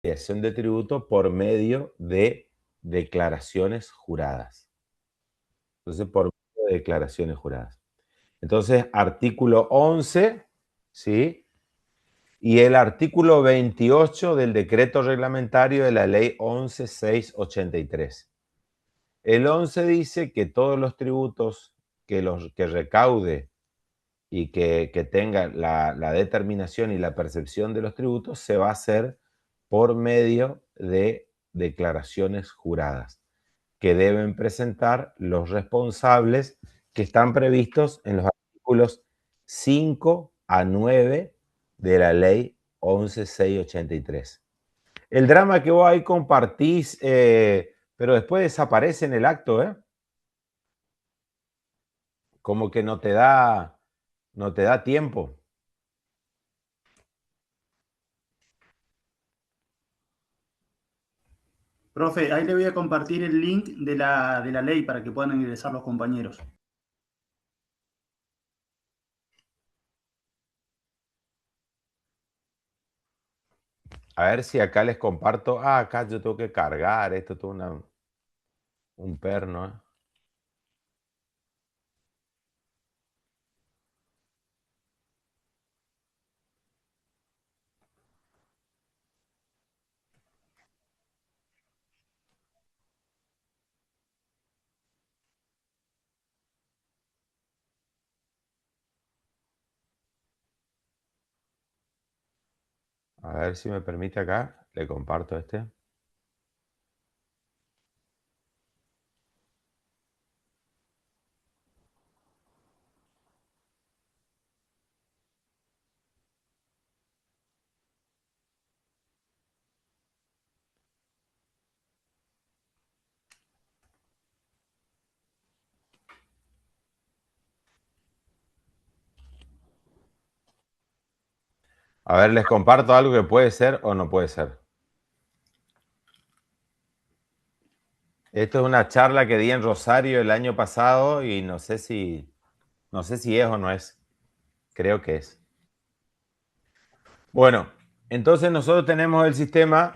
liquidación de tributo por medio de declaraciones juradas. Entonces, por medio de declaraciones juradas. Entonces, artículo 11, ¿sí? Y el artículo 28 del decreto reglamentario de la ley 11.683. El 11 dice que todos los tributos que recaude y que tenga la determinación y la percepción de los tributos se va a hacer por medio de declaraciones juradas que deben presentar los responsables que están previstos en los artículos 5 a 9 de la ley 11.683. El drama que vos ahí compartís, pero después desaparece en el acto, ¿eh? Como que no te da tiempo. Profe, ahí le voy a compartir el link de la ley para que puedan ingresar los compañeros. A ver si acá les comparto. Ah, acá yo tengo que cargar. Esto es todo un perno, ¿eh? A ver si me permite acá. Le comparto este. A ver, les comparto algo que puede ser o no puede ser. Esto es una charla que di en Rosario el año pasado y no sé si es o no es. Creo que es. Bueno, entonces nosotros tenemos el sistema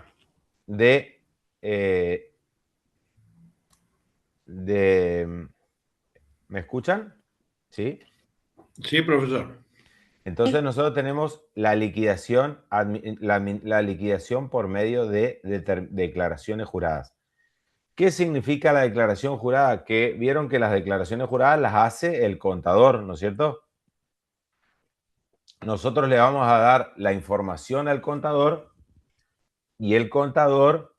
de, eh, de... ¿Me escuchan? ¿Sí? Sí, profesor. Entonces nosotros tenemos la liquidación, la liquidación por medio de declaraciones juradas. ¿Qué significa la declaración jurada? Que vieron que las declaraciones juradas las hace el contador, ¿no es cierto? Nosotros le vamos a dar la información al contador y el contador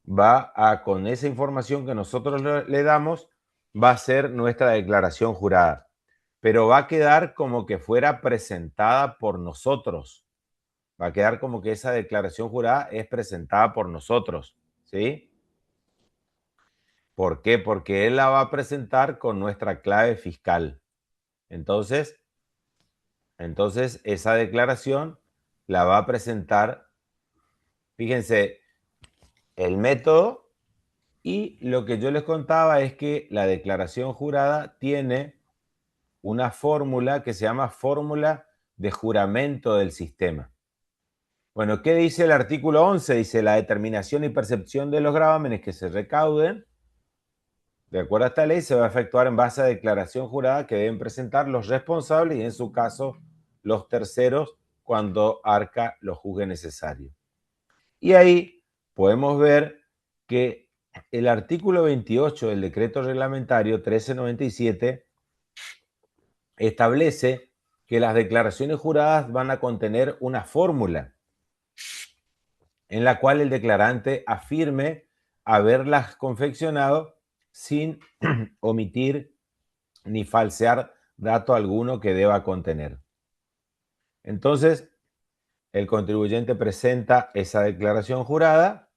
va a, con esa información que nosotros le damos, va a ser nuestra declaración jurada. Pero va a quedar como que fuera presentada por nosotros. Va a quedar como que esa declaración jurada es presentada por nosotros, ¿sí? ¿Por qué? Porque él la va a presentar con nuestra clave fiscal. Entonces esa declaración la va a presentar, fíjense, el método y lo que yo les contaba es que la declaración jurada tiene una fórmula que se llama fórmula de juramento del sistema. Bueno, ¿qué dice el artículo 11? Dice la determinación y percepción de los gravámenes que se recauden de acuerdo a esta ley, se va a efectuar en base a declaración jurada que deben presentar los responsables y, en su caso, los terceros cuando Arca lo juzgue necesario. Y ahí podemos ver que el artículo 28 del decreto reglamentario 1397 establece que las declaraciones juradas van a contener una fórmula en la cual el declarante afirme haberlas confeccionado sin omitir ni falsear dato alguno que deba contener. Entonces, el contribuyente presenta esa declaración jurada,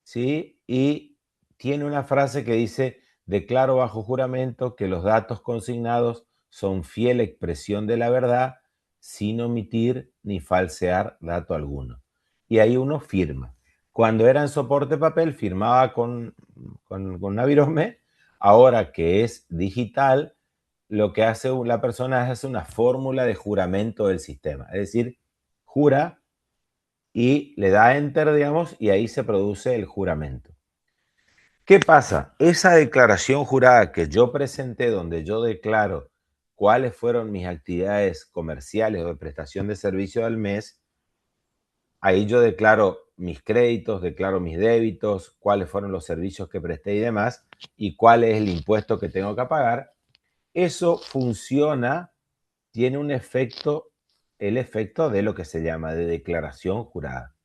¿sí? Y tiene una frase que dice, declaro bajo juramento que los datos consignados son fiel expresión de la verdad, sin omitir ni falsear dato alguno. Y ahí uno firma. Cuando era en soporte papel, firmaba con una virome. Ahora que es digital, lo que hace la persona es hacer una fórmula de juramento del sistema. Es decir, jura y le da Enter, digamos, y ahí se produce el juramento. ¿Qué pasa? Esa declaración jurada que yo presenté, donde yo declaro cuáles fueron mis actividades comerciales o de prestación de servicio al mes, ahí yo declaro mis créditos, declaro mis débitos, cuáles fueron los servicios que presté y demás, y cuál es el impuesto que tengo que pagar. Eso funciona, tiene un efecto, el efecto de lo que se llama de declaración jurada.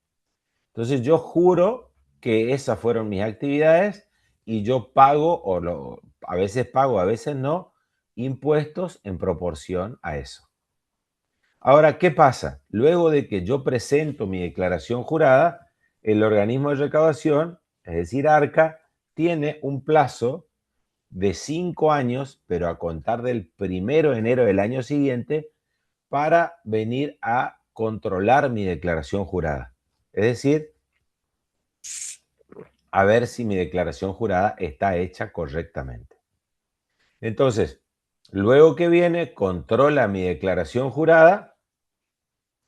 Entonces yo juro que esas fueron mis actividades y yo pago, a veces pago, a veces no, impuestos en proporción a eso. Ahora, ¿qué pasa? Luego de que yo presento mi declaración jurada, el organismo de recaudación, es decir, ARCA, tiene un plazo de 5 años, pero a contar del 1 de enero del año siguiente, para venir a controlar mi declaración jurada. Es decir, a ver si mi declaración jurada está hecha correctamente. Entonces, luego que viene, controla mi declaración jurada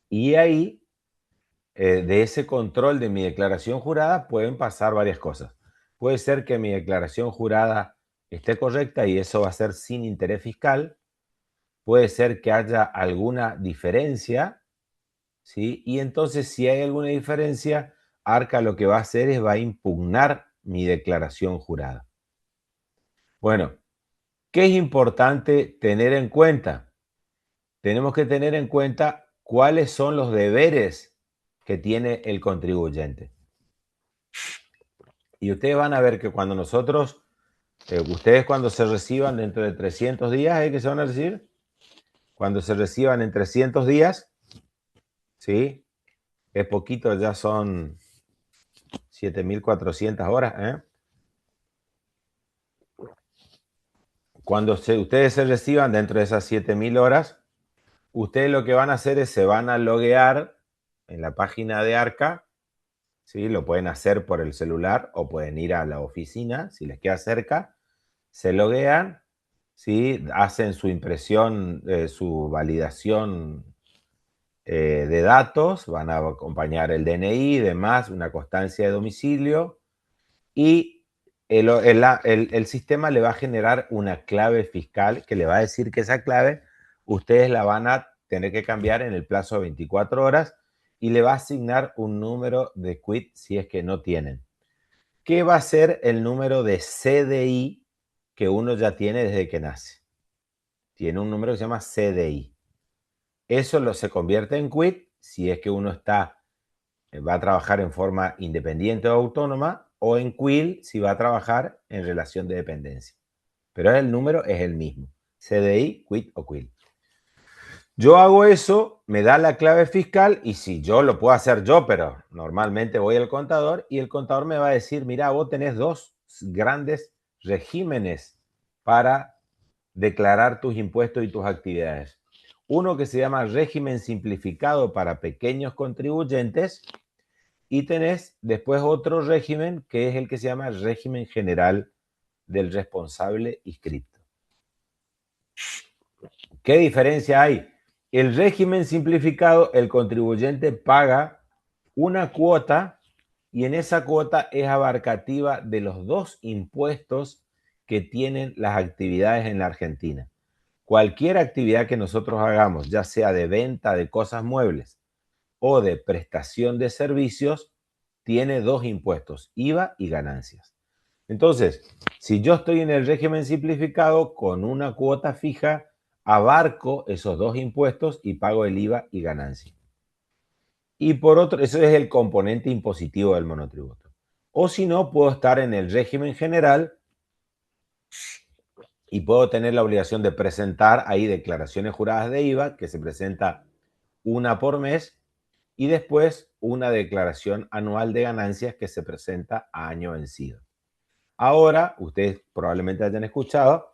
y ahí, de ese control de mi declaración jurada, pueden pasar varias cosas. Puede ser que mi declaración jurada esté correcta y eso va a ser sin interés fiscal. Puede ser que haya alguna diferencia, ¿sí? Y entonces, si hay alguna diferencia, ARCA lo que va a hacer es va a impugnar mi declaración jurada. Bueno, ¿qué es importante tener en cuenta? Tenemos que tener en cuenta cuáles son los deberes que tiene el contribuyente. Y ustedes van a ver que cuando nosotros, ustedes cuando se reciban dentro de 300 días, ¿qué se van a recibir? Cuando se reciban en 300 días, ¿sí? Es poquito, ya son 7.400 horas, ¿eh? Cuando ustedes se reciban dentro de esas 7.000 horas, ustedes lo que van a hacer es se van a loguear en la página de ARCA, ¿sí? Lo pueden hacer por el celular o pueden ir a la oficina, si les queda cerca, se loguean, ¿sí? Hacen su impresión, su validación de datos, van a acompañar el DNI y demás, una constancia de domicilio, y el sistema le va a generar una clave fiscal que le va a decir que esa clave ustedes la van a tener que cambiar en el plazo de 24 horas y le va a asignar un número de quit si es que no tienen. ¿Qué va a ser el número de CDI que uno ya tiene desde que nace? Tiene un número que se llama CDI. Eso se convierte en quit si es que uno va a trabajar en forma independiente o autónoma, o en quill si va a trabajar en relación de dependencia. Pero el número es el mismo. CDI, quit o quill. Yo hago eso, me da la clave fiscal y si yo lo puedo hacer yo, pero normalmente voy al contador y el contador me va a decir, mira, vos tenés dos grandes regímenes para declarar tus impuestos y tus actividades. Uno que se llama régimen simplificado para pequeños contribuyentes y tenés después otro régimen que es el que se llama régimen general del responsable inscripto. ¿Qué diferencia hay? El régimen simplificado, el contribuyente paga una cuota y en esa cuota es abarcativa de los dos impuestos que tienen las actividades en la Argentina. Cualquier actividad que nosotros hagamos, ya sea de venta de cosas muebles o de prestación de servicios, tiene dos impuestos, IVA y ganancias. Entonces, si yo estoy en el régimen simplificado con una cuota fija, abarco esos dos impuestos y pago el IVA y ganancia. Y por otro, eso es el componente impositivo del monotributo. O si no, puedo estar en el régimen general y puedo tener la obligación de presentar ahí declaraciones juradas de IVA, que se presenta una por mes, y después una declaración anual de ganancias que se presenta a año vencido. Ahora, ustedes probablemente hayan escuchado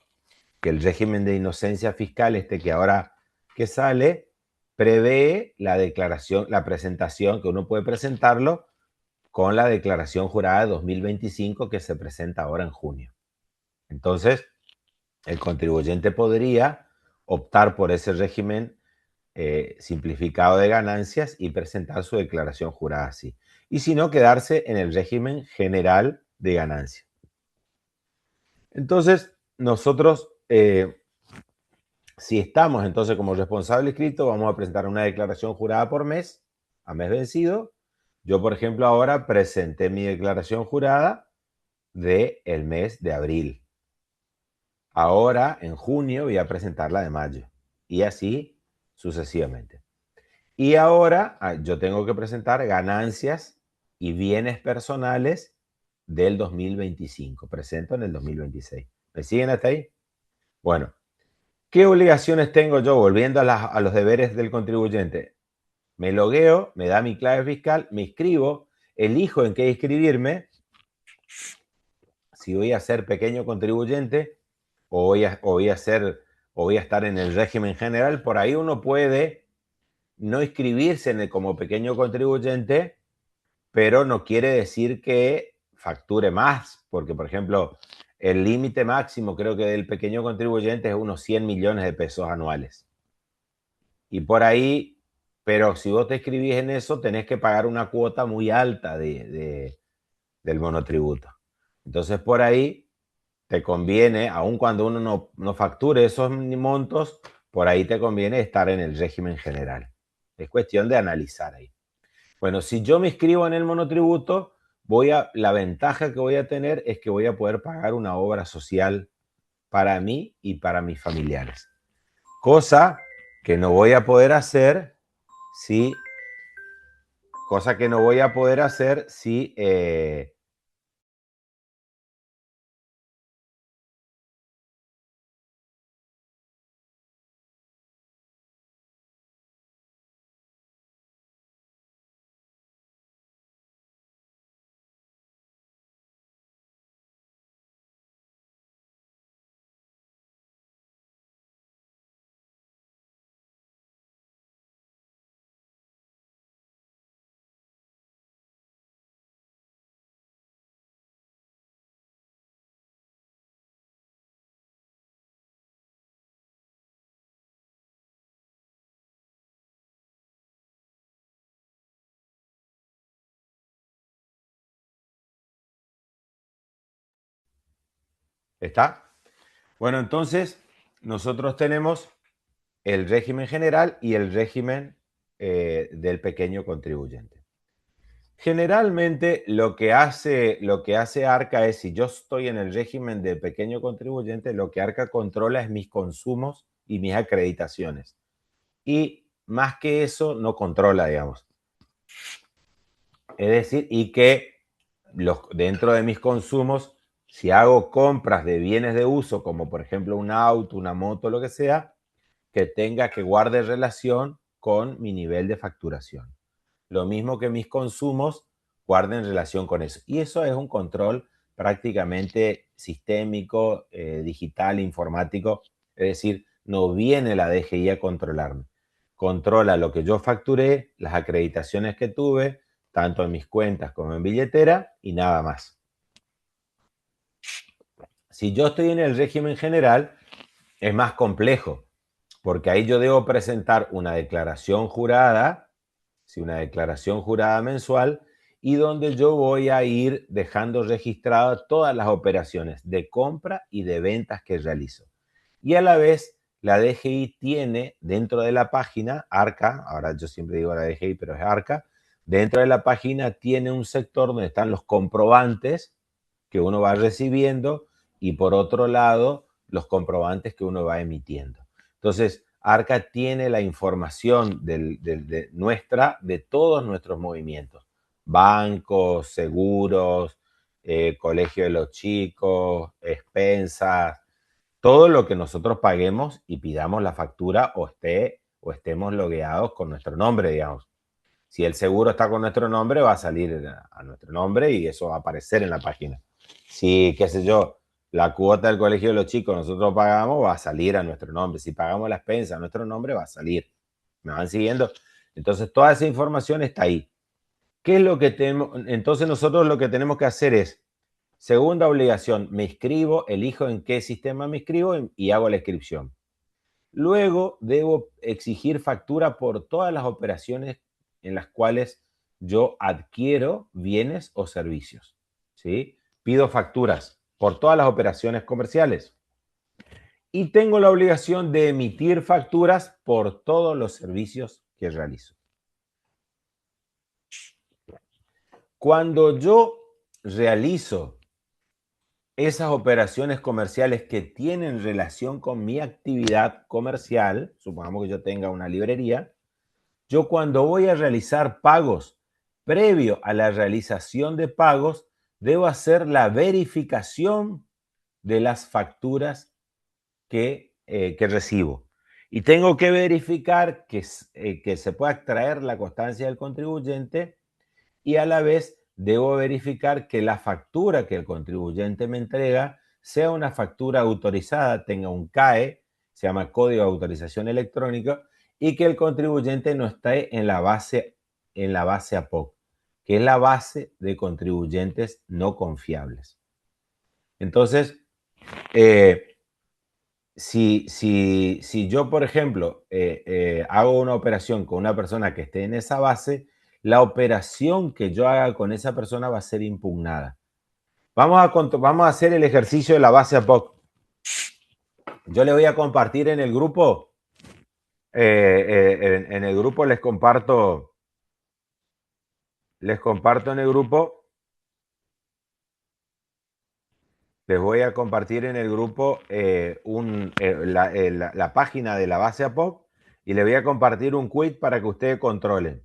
que el régimen de inocencia fiscal, que ahora que sale, prevé la declaración, la presentación, que uno puede presentarlo con la declaración jurada de 2025 que se presenta ahora en junio. Entonces, el contribuyente podría optar por ese régimen simplificado de ganancias y presentar su declaración jurada así. Y si no, quedarse en el régimen general de ganancia. Entonces, nosotros, si estamos entonces como responsable inscrito, vamos a presentar una declaración jurada por mes, a mes vencido. Yo, por ejemplo, ahora presenté mi declaración jurada del mes de abril. Ahora, en junio, voy a presentar la de mayo. Y así sucesivamente. Y ahora yo tengo que presentar ganancias y bienes personales del 2025. Presento en el 2026. ¿Me siguen hasta ahí? Bueno, ¿qué obligaciones tengo yo? Volviendo a los deberes del contribuyente. Me logueo, me da mi clave fiscal, me inscribo, elijo en qué inscribirme. Si voy a ser pequeño contribuyente o voy a estar en el régimen general, por ahí uno puede no inscribirse como pequeño contribuyente, pero no quiere decir que facture más, porque, por ejemplo, el límite máximo creo que del pequeño contribuyente es unos 100 millones de pesos anuales. Y por ahí, pero si vos te inscribís en eso, tenés que pagar una cuota muy alta del monotributo. Entonces, por ahí te conviene, aun cuando uno no facture esos montos, por ahí te conviene estar en el régimen general. Es cuestión de analizar ahí. Bueno, si yo me inscribo en el monotributo, la ventaja que voy a tener es que voy a poder pagar una obra social para mí y para mis familiares. Cosa que no voy a poder hacer si ¿Está? Bueno, entonces nosotros tenemos el régimen general y el régimen del pequeño contribuyente. Generalmente lo que hace Arca es, si yo estoy en el régimen del pequeño contribuyente, lo que Arca controla es mis consumos y mis acreditaciones. Y más que eso, no controla, digamos. Es decir, y que dentro de mis consumos, si hago compras de bienes de uso, como por ejemplo un auto, una moto, lo que sea, que guarde relación con mi nivel de facturación. Lo mismo que mis consumos guarden relación con eso. Y eso es un control prácticamente sistémico, digital, informático. Es decir, no viene la DGI a controlarme. Controla lo que yo facturé, las acreditaciones que tuve, tanto en mis cuentas como en billetera, y nada más. Si yo estoy en el régimen general, es más complejo, porque ahí yo debo presentar una declaración jurada, una declaración jurada mensual, y donde yo voy a ir dejando registradas todas las operaciones de compra y de ventas que realizo. Y a la vez, la DGI tiene dentro de la página, Arca, ahora yo siempre digo la DGI, pero es Arca, dentro de la página tiene un sector donde están los comprobantes que uno va recibiendo y por otro lado, los comprobantes que uno va emitiendo. Entonces, Arca tiene la información de todos nuestros movimientos. Bancos, seguros, colegio de los chicos, expensas, todo lo que nosotros paguemos y pidamos la factura o estemos logueados con nuestro nombre, digamos. Si el seguro está con nuestro nombre, va a salir a nuestro nombre y eso va a aparecer en la página. Si, qué sé yo, la cuota del colegio de los chicos nosotros pagamos, va a salir a nuestro nombre. Si pagamos la expensa a nuestro nombre, va a salir. ¿Me van siguiendo? Entonces, toda esa información está ahí. ¿Qué es lo que tenemos? Entonces, nosotros lo que tenemos que hacer es, segunda obligación, me inscribo, elijo en qué sistema me inscribo y hago la inscripción. Luego debo exigir factura por todas las operaciones en las cuales yo adquiero bienes o servicios, ¿sí? Pido facturas por todas las operaciones comerciales. Y tengo la obligación de emitir facturas por todos los servicios que realizo. Cuando yo realizo esas operaciones comerciales que tienen relación con mi actividad comercial, supongamos que yo tenga una librería, yo cuando voy a realizar pagos, previo a la realización de pagos, debo hacer la verificación de las facturas que recibo. Y tengo que verificar que se pueda extraer la constancia del contribuyente y a la vez debo verificar que la factura que el contribuyente me entrega sea una factura autorizada, tenga un CAE, se llama Código de Autorización Electrónica, y que el contribuyente no esté en la base APOC, que es la base de contribuyentes no confiables. Entonces, si yo, por ejemplo, hago una operación con una persona que esté en esa base, la operación que yo haga con esa persona va a ser impugnada. Vamos a hacer el ejercicio de la base APOC. Yo le voy a compartir en el grupo. En el grupo les comparto en el grupo. Les voy a compartir en el grupo la página de la base APOC y le voy a compartir un quiz para que ustedes controlen.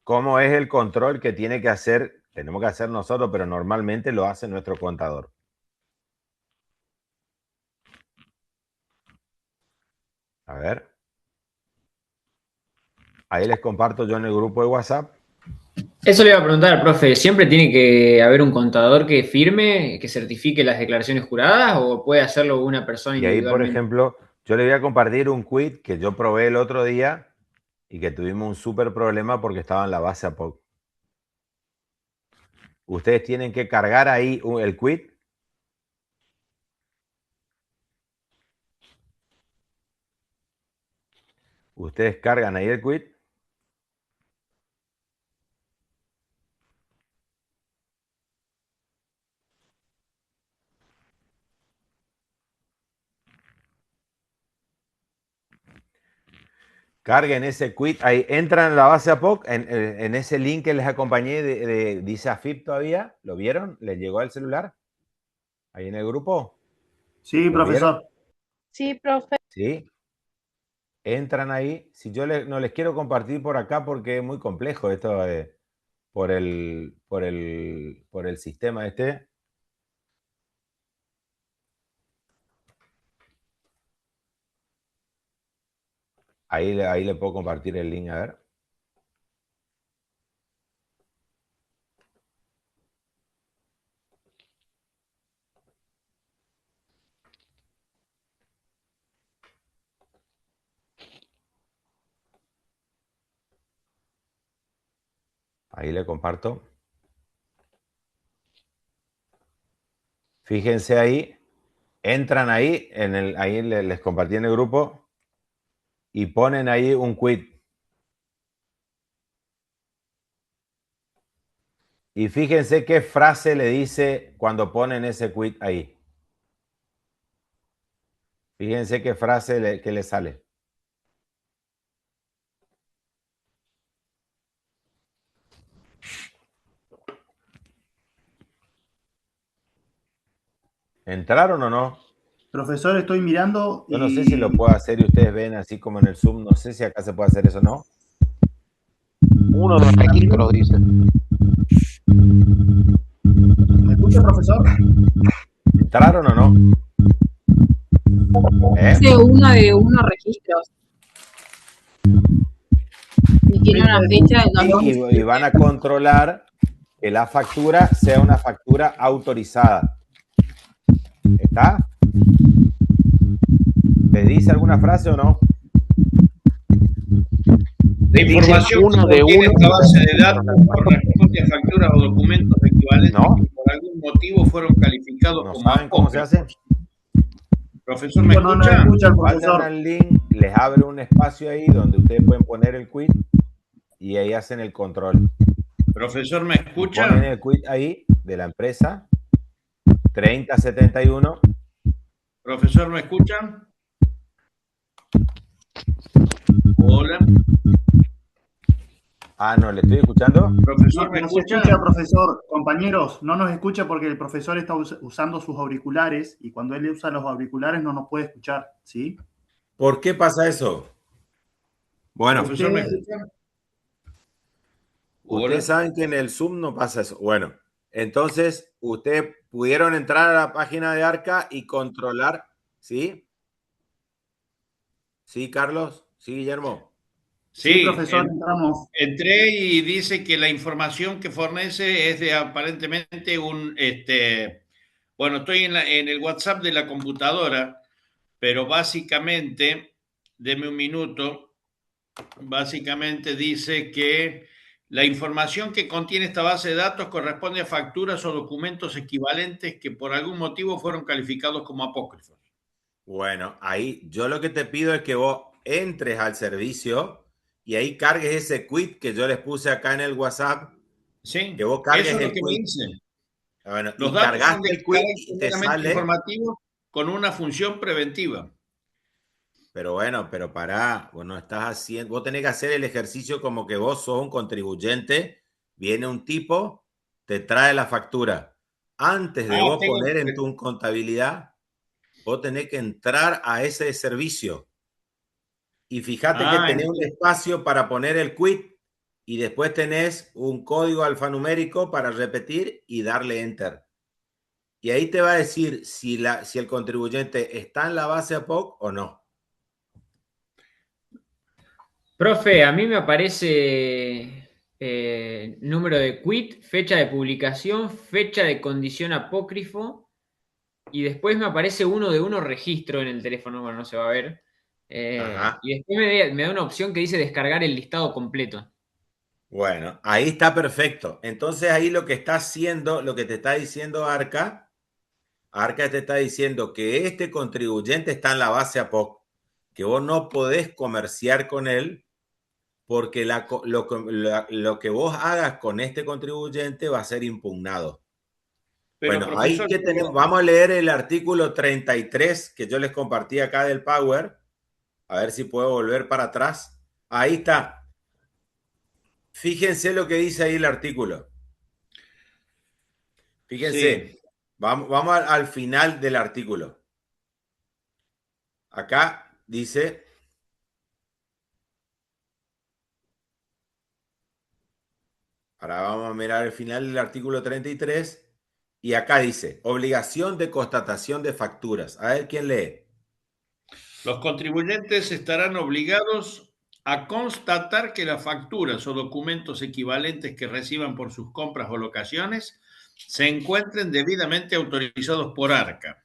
¿Cómo es el control que tenemos que hacer nosotros, pero normalmente lo hace nuestro contador? A ver. Ahí les comparto yo en el grupo de WhatsApp. Eso le iba a preguntar, profe, ¿siempre tiene que haber un contador que firme, que certifique las declaraciones juradas o puede hacerlo una persona individualmente? Y ahí, por ejemplo, yo le voy a compartir un quiz que yo probé el otro día y que tuvimos un súper problema porque estaba en la base APOC. Ustedes tienen que cargar ahí el quiz. Ustedes cargan ahí el quiz. Carguen ese quit, ahí entran en la base APOC, en ese link que les acompañé, dice AFIP todavía, ¿lo vieron? ¿Les llegó al celular? ¿Ahí en el grupo? Sí, profesor. ¿Vieron? Sí, profe. Sí. Entran ahí. Si yo no les quiero compartir por acá porque es muy complejo esto por el sistema este. Ahí le puedo compartir el link, a ver. Ahí le comparto. Fíjense ahí. Entran ahí, ahí les compartí en el grupo y ponen ahí un quit. Y fíjense qué frase le dice cuando ponen ese quit ahí. Fíjense qué frase que le sale. ¿Entraron o no? Profesor, estoy mirando. Yo no sé si lo puedo hacer y ustedes ven así como en el Zoom. No sé si acá se puede hacer eso o no. Uno de los registros, dice. ¿Me escucha, profesor? ¿Entraron o no? Dice uno de unos registros. Y tiene una fecha de y van a controlar que la factura sea una factura autorizada. ¿Está? ¿Les dice alguna frase o no? La información uno que de contiene uno. esta base de datos corresponde a facturas o documentos equivalentes ¿No? que por algún motivo fueron calificados ¿No como saben cómo se hace? Profesor, ¿me No escucha? escucha el Vayan profesor. al link, les abre un espacio ahí donde ustedes pueden poner el quit y ahí hacen el control. Profesor, ¿me Y ponen escucha? el quit ahí de la empresa 3071. Profesor, ¿me escucha? Hola. Ah, no, ¿le estoy escuchando? Profesor, ¿me No se escucha? escucha, profesor. Compañeros, no nos escucha porque el profesor está usando sus auriculares y cuando él usa los auriculares no nos puede escuchar, ¿sí? ¿Por qué pasa eso? Bueno, Profesor, ¿me Usted, escucha? ustedes Hola. saben que en el Zoom no pasa eso. Bueno, entonces ustedes pudieron entrar a la página de Arca y controlar, ¿sí? ¿Sí, Carlos? ¿Sí, Guillermo? sí, Sí, profesor, entramos. entré y dice que la información que fornece es de aparentemente bueno, estoy en el WhatsApp de la computadora, pero básicamente, deme un minuto, básicamente dice que la información que contiene esta base de datos corresponde a facturas o documentos equivalentes que por algún motivo fueron calificados como apócrifos. Bueno, ahí yo lo que te pido es que vos entres al servicio y ahí cargues ese quit que yo les puse acá en el WhatsApp, Sí, que vos eso cargues es lo el que me quit. dicen. Bueno, Los y datos son cargaste de el quit carácter y te meramente sale. informativo con una función preventiva. Pero bueno, pero pará, vos no estás haciendo, vos tenés que hacer el ejercicio como que vos sos un contribuyente, viene un tipo, te trae la factura. Antes de Ah, vos poner en tu contabilidad, vos tenés que entrar a ese servicio. Y fíjate que tenés un espacio para poner el quit y después tenés un código alfanumérico para repetir y darle enter. Y ahí te va a decir si el contribuyente está en la base APOC o no. Profe, a mí me aparece número de quit, fecha de publicación, fecha de condición apócrifo y después me aparece uno de uno registro en el teléfono, bueno, no se va a ver. Ajá. Y después me da una opción que dice descargar el listado completo. Bueno, ahí está perfecto. Entonces ahí lo que está haciendo, lo que te está diciendo Arca te está diciendo que este contribuyente está en la base APOC, que vos no podés comerciar con él porque lo que vos hagas con este contribuyente va a ser impugnado. pero Bueno, ahí profesor, que tenemos, vamos a leer el artículo 33 que yo les compartí acá del Power, a ver si puedo volver para atrás. Ahí está. Fíjense lo que dice ahí el artículo. sí, Fíjense, vamos al final del artículo. Acá dice, ahora vamos a mirar el final del artículo 33 y acá dice, obligación de constatación de facturas. A ver quién lee. los contribuyentes estarán obligados a constatar que las facturas o documentos equivalentes que reciban por sus compras o locaciones se encuentren debidamente autorizados por Arca.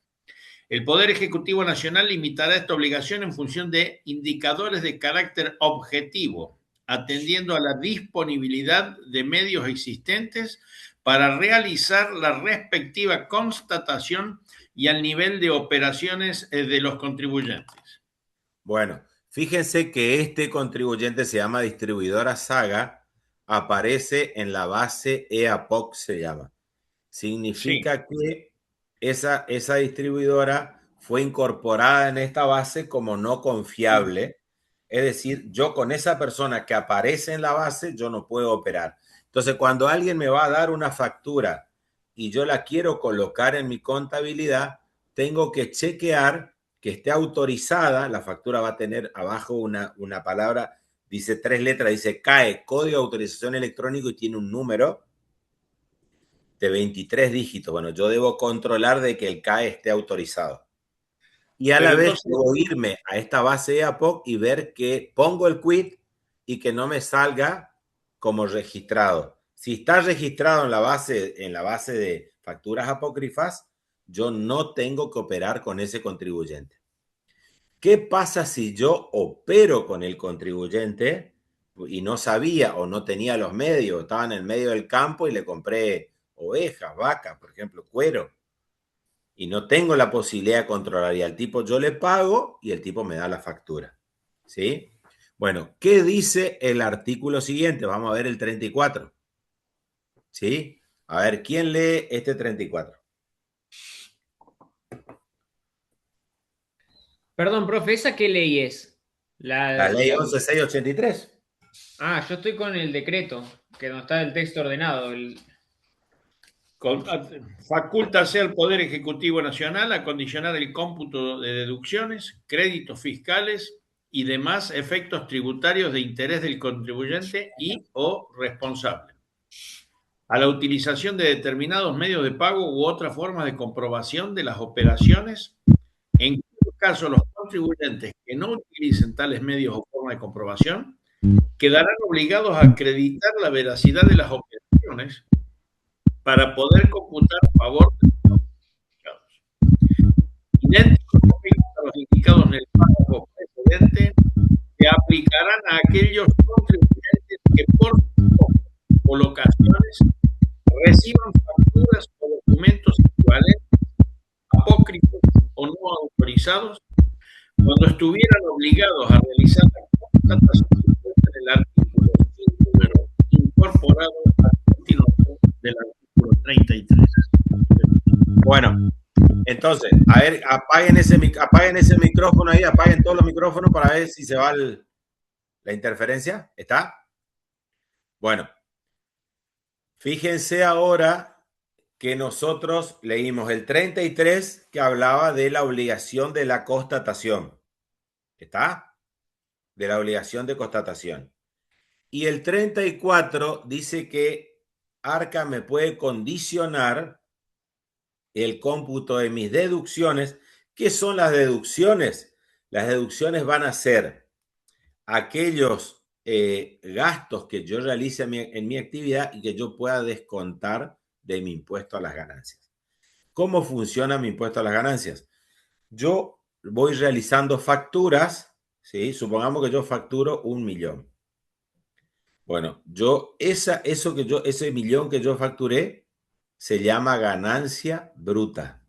El Poder Ejecutivo Nacional limitará esta obligación en función de indicadores de carácter objetivo, atendiendo a la disponibilidad de medios existentes para realizar la respectiva constatación y al nivel de operaciones de los contribuyentes. Bueno, fíjense que este contribuyente se llama distribuidora Saga, aparece en la base EAPOC, se llama. Sí. Significa que esa distribuidora fue incorporada en esta base como no confiable. Es decir, yo con esa persona que aparece en la base, yo no puedo operar. Entonces, cuando alguien me va a dar una factura y yo la quiero colocar en mi contabilidad, tengo que chequear que esté autorizada. La factura va a tener abajo una palabra, dice 3 letras, dice CAE, Código de Autorización Electrónico, y tiene un número de 23 dígitos. Bueno, yo debo controlar de que el CAE esté autorizado. Y a la Pero vez entonces, debo irme a esta base de APOC y ver que pongo el quit y que no me salga como registrado. Si está registrado en la base de facturas apócrifas, yo no tengo que operar con ese contribuyente. ¿Qué pasa si yo opero con el contribuyente y no sabía o no tenía los medios? Estaba en el medio del campo y le compré ovejas, vacas, por ejemplo, cuero. y no tengo la posibilidad de controlar, y al tipo yo le pago y el tipo me da la factura. ¿Sí? Bueno, ¿qué dice el artículo siguiente? Vamos a ver el 34. ¿Sí? A ver, ¿quién lee este 34? Perdón, profe, ¿esa qué ley es? La ley 11683. Ah, yo estoy con el decreto, que no está el texto ordenado. Facúltase al Poder Ejecutivo Nacional a condicionar el cómputo de deducciones, créditos fiscales y demás efectos tributarios de interés del contribuyente y o responsable a la utilización de determinados medios de pago u otras formas de comprobación de las operaciones, en cuyo caso los contribuyentes que no utilicen tales medios o formas de comprobación quedarán obligados a acreditar la veracidad de las operaciones para poder computar a favor de los implicados. Idénticos a los indicados en el párrafo precedente, se aplicarán a aquellos contribuyentes que por colocaciones reciban facturas o documentos equivalentes, apócrifos o no autorizados, cuando estuvieran obligados a realizar la constatación en el artículo 5, incorporado a continuación del artículo 33. Bueno, entonces, a ver, apaguen ese micrófono ahí, apaguen todos los micrófonos para ver si se va la interferencia. ¿Está? Bueno, fíjense ahora que nosotros leímos el 33 que hablaba de la obligación de la constatación. ¿Está? De la obligación de constatación. Y el 34 dice que Arca me puede condicionar el cómputo de mis deducciones. ¿Qué son las deducciones? Las deducciones van a ser aquellos gastos que yo realice en mi actividad y que yo pueda descontar de mi impuesto a las ganancias. ¿Cómo funciona mi impuesto a las ganancias? Yo voy realizando facturas, ¿sí? Supongamos que yo facturo 1 millón. Bueno, ese millón que yo facturé se llama ganancia bruta.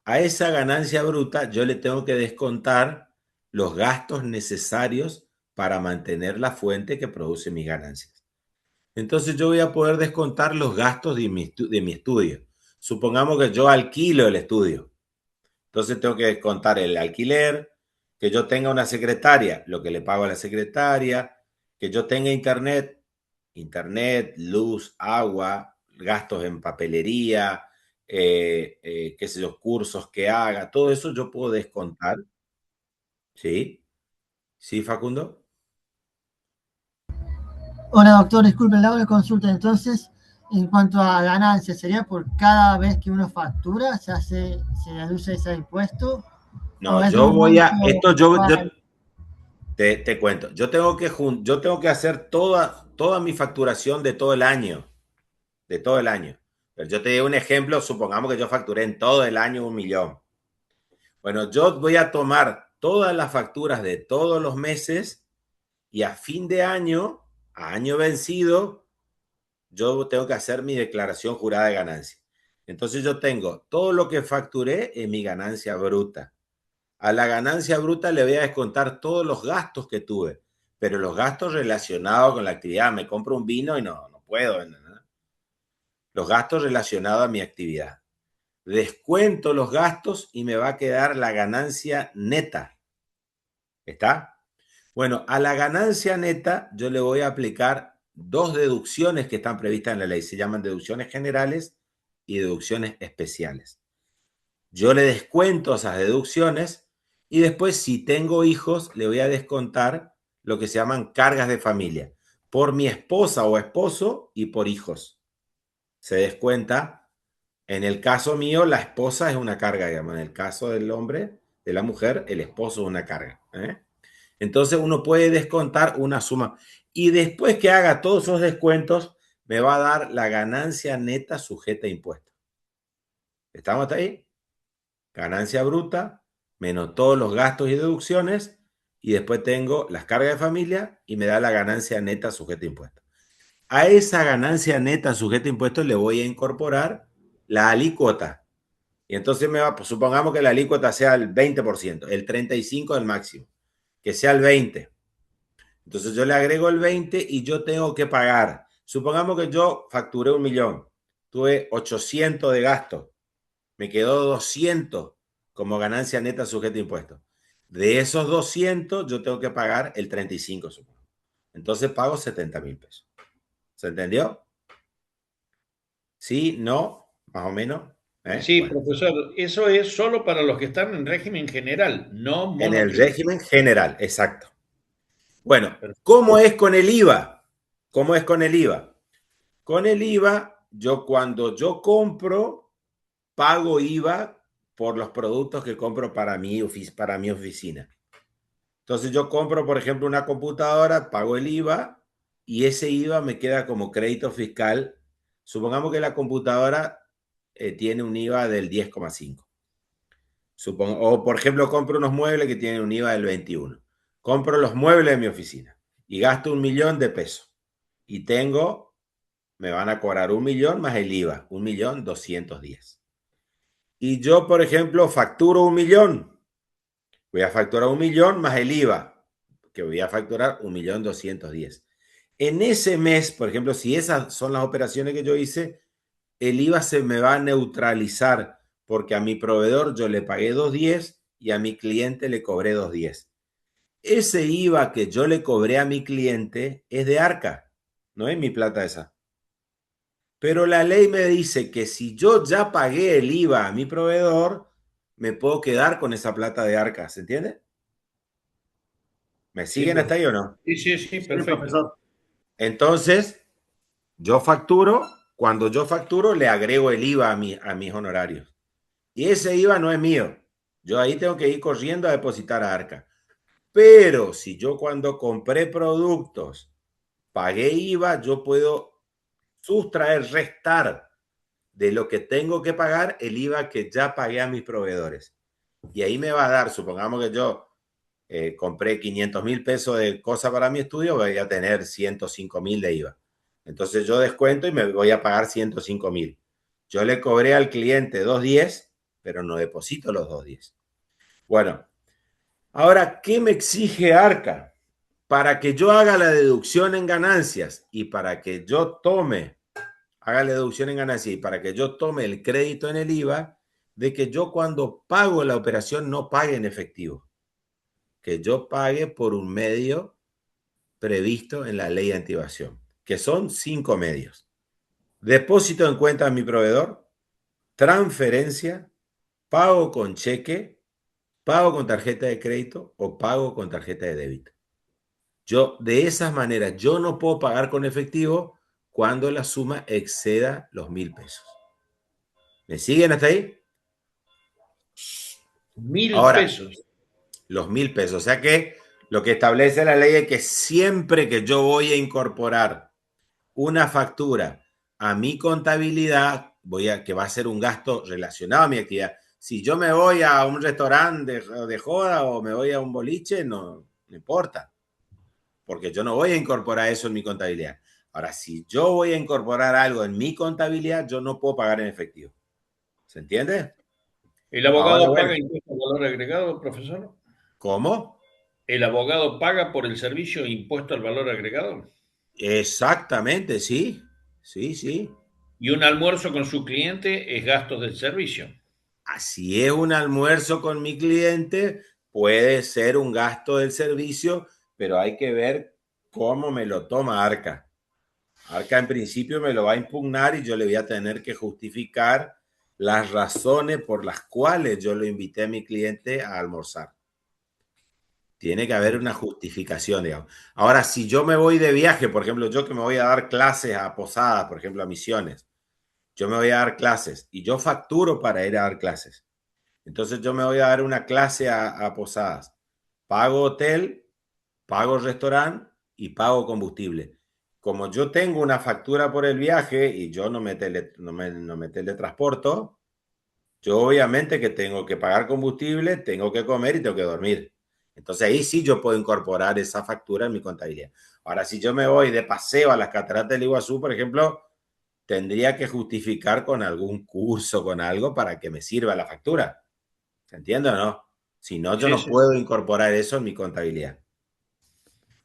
A esa ganancia bruta yo le tengo que descontar los gastos necesarios para mantener la fuente que produce mis ganancias. Entonces yo voy a poder descontar los gastos de mi estudio. Supongamos que yo alquilo el estudio. Entonces tengo que descontar el alquiler, que yo tenga una secretaria, lo que le pago a la secretaria, que yo tenga internet, luz, agua, gastos en papelería, qué sé yo, cursos que haga, todo eso yo puedo descontar. ¿Sí? ¿Sí, Facundo? Hola, doctor, disculpe, le hago una consulta. Entonces, en cuanto a ganancias, ¿sería por cada vez que uno factura se deduce ese impuesto? No, yo voy a... Esto yo te cuento. Yo tengo que hacer toda mi facturación de todo el año. De todo el año. Pero yo te doy un ejemplo. Supongamos que yo facturé en todo el año 1 millón. Bueno, yo voy a tomar todas las facturas de todos los meses y a fin de año, a año vencido, yo tengo que hacer mi declaración jurada de ganancia. Entonces yo tengo todo lo que facturé en mi ganancia bruta. A la ganancia bruta le voy a descontar todos los gastos que tuve, pero los gastos relacionados con la actividad. Me compro un vino y no puedo. ¿no? Los gastos relacionados a mi actividad. Descuento los gastos y me va a quedar la ganancia neta. ¿Está? Bueno, a la ganancia neta yo le voy a aplicar 2 deducciones que están previstas en la ley. Se llaman deducciones generales y deducciones especiales. Yo le descuento esas deducciones y después, si tengo hijos, le voy a descontar lo que se llaman cargas de familia por mi esposa o esposo y por hijos. Se descuenta. En el caso mío, la esposa es una carga, digamos. En el caso del hombre, de la mujer, el esposo es una carga. Entonces, uno puede descontar una suma. Y después que haga todos esos descuentos, me va a dar la ganancia neta sujeta a impuestos. ¿Estamos hasta ahí? Ganancia bruta, menos todos los gastos y deducciones, y después tengo las cargas de familia y me da la ganancia neta sujeta a impuestos. A esa ganancia neta sujeta a impuestos le voy a incorporar la alícuota. Y entonces pues supongamos que la alícuota sea el 20%, el 35% del máximo, que sea el 20%. Entonces yo le agrego el 20 y yo tengo que pagar. Supongamos que yo facturé 1 millón, tuve 800 de gasto, me quedó 200 como ganancia neta sujeta a impuestos. De esos 200 yo tengo que pagar el 35, supongo. Entonces pago 70.000 pesos. ¿Se entendió? ¿Sí? ¿No? Más o menos. Sí, Bueno. profesor, eso es solo para los que están en régimen general, no En el monotributo. régimen general, exacto. Bueno, ¿cómo es con el IVA? ¿Cómo es con el IVA? Con el IVA, cuando yo compro, pago IVA por los productos que compro para mi oficina. Entonces yo compro, por ejemplo, una computadora, pago el IVA y ese IVA me queda como crédito fiscal. Supongamos que la computadora tiene un IVA del 10,5. O, por ejemplo, compro unos muebles que tienen un IVA del 21. Compro los muebles de mi oficina y gasto 1 millón de pesos. Y me van a cobrar 1 millón más el IVA, 1.210.000. Y yo, por ejemplo, facturo 1 millón. Voy a facturar 1 millón más el IVA, que voy a facturar 1.210.000. En ese mes, por ejemplo, si esas son las operaciones que yo hice, el IVA se me va a neutralizar porque a mi proveedor yo le pagué 210 y a mi cliente le cobré 210. Ese IVA que yo le cobré a mi cliente es de Arca, no es mi plata esa. Pero la ley me dice que si yo ya pagué el IVA a mi proveedor, me puedo quedar con esa plata de Arca, ¿se entiende? ¿Me siguen hasta ahí o no? Sí, perfecto. Profesor. Entonces, cuando yo facturo, le agrego el IVA a mis honorarios. Y ese IVA no es mío. Yo ahí tengo que ir corriendo a depositar a Arca. Pero si yo cuando compré productos pagué IVA, yo puedo sustraer, restar de lo que tengo que pagar el IVA que ya pagué a mis proveedores. Y ahí me va a dar, supongamos que yo compré 500.000 pesos de cosas para mi estudio, voy a tener 105.000 de IVA. Entonces yo descuento y me voy a pagar 105.000. Yo le cobré al cliente 210, pero no deposito los 210. Bueno, ahora, ¿qué me exige Arca? Para que yo haga la deducción en ganancias y para que yo haga la deducción en ganancias y para que yo tome el crédito en el IVA, de que yo cuando pago la operación no pague en efectivo, que yo pague por un medio previsto en la ley de antievasión, que son 5 medios. Depósito en cuenta de mi proveedor, transferencia, pago con cheque, pago con tarjeta de crédito o pago con tarjeta de débito. De esas maneras, yo no puedo pagar con efectivo cuando la suma exceda los 1.000 pesos. ¿Me siguen hasta ahí? 1.000 pesos. Los 1.000 pesos. O sea que lo que establece la ley es que siempre que yo voy a incorporar una factura a mi contabilidad, que va a ser un gasto relacionado a mi actividad. Si yo me voy a un restaurante de joda o me voy a un boliche, no importa, porque yo no voy a incorporar eso en mi contabilidad. Ahora, si yo voy a incorporar algo en mi contabilidad, yo no puedo pagar en efectivo. ¿Se entiende? ¿El abogado paga impuesto al valor agregado, profesor? ¿Cómo? ¿El abogado paga por el servicio impuesto al valor agregado? Exactamente, sí. Sí. ¿Y un almuerzo con su cliente es gastos del servicio? Si es un almuerzo con mi cliente, puede ser un gasto del servicio, pero hay que ver cómo me lo toma Arca. Arca en principio me lo va a impugnar y yo le voy a tener que justificar las razones por las cuales yo lo invité a mi cliente a almorzar. Tiene que haber una justificación, digamos. Ahora, si yo me voy de viaje, por ejemplo, yo que me voy a dar clases a Posadas, por ejemplo, a Misiones, yo me voy a dar clases y yo facturo para ir a dar clases. Entonces yo me voy a dar una clase a Posadas. Pago hotel, pago restaurante y pago combustible. Como yo tengo una factura por el viaje y yo no me teletransporto, yo obviamente que tengo que pagar combustible, tengo que comer y tengo que dormir. Entonces ahí sí yo puedo incorporar esa factura en mi contabilidad. Ahora, si yo me voy de paseo a las cataratas del Iguazú, por ejemplo, tendría que justificar con algún curso, con algo para que me sirva la factura. ¿Se entiende o no? Si no, yo no puedo incorporar eso en mi contabilidad.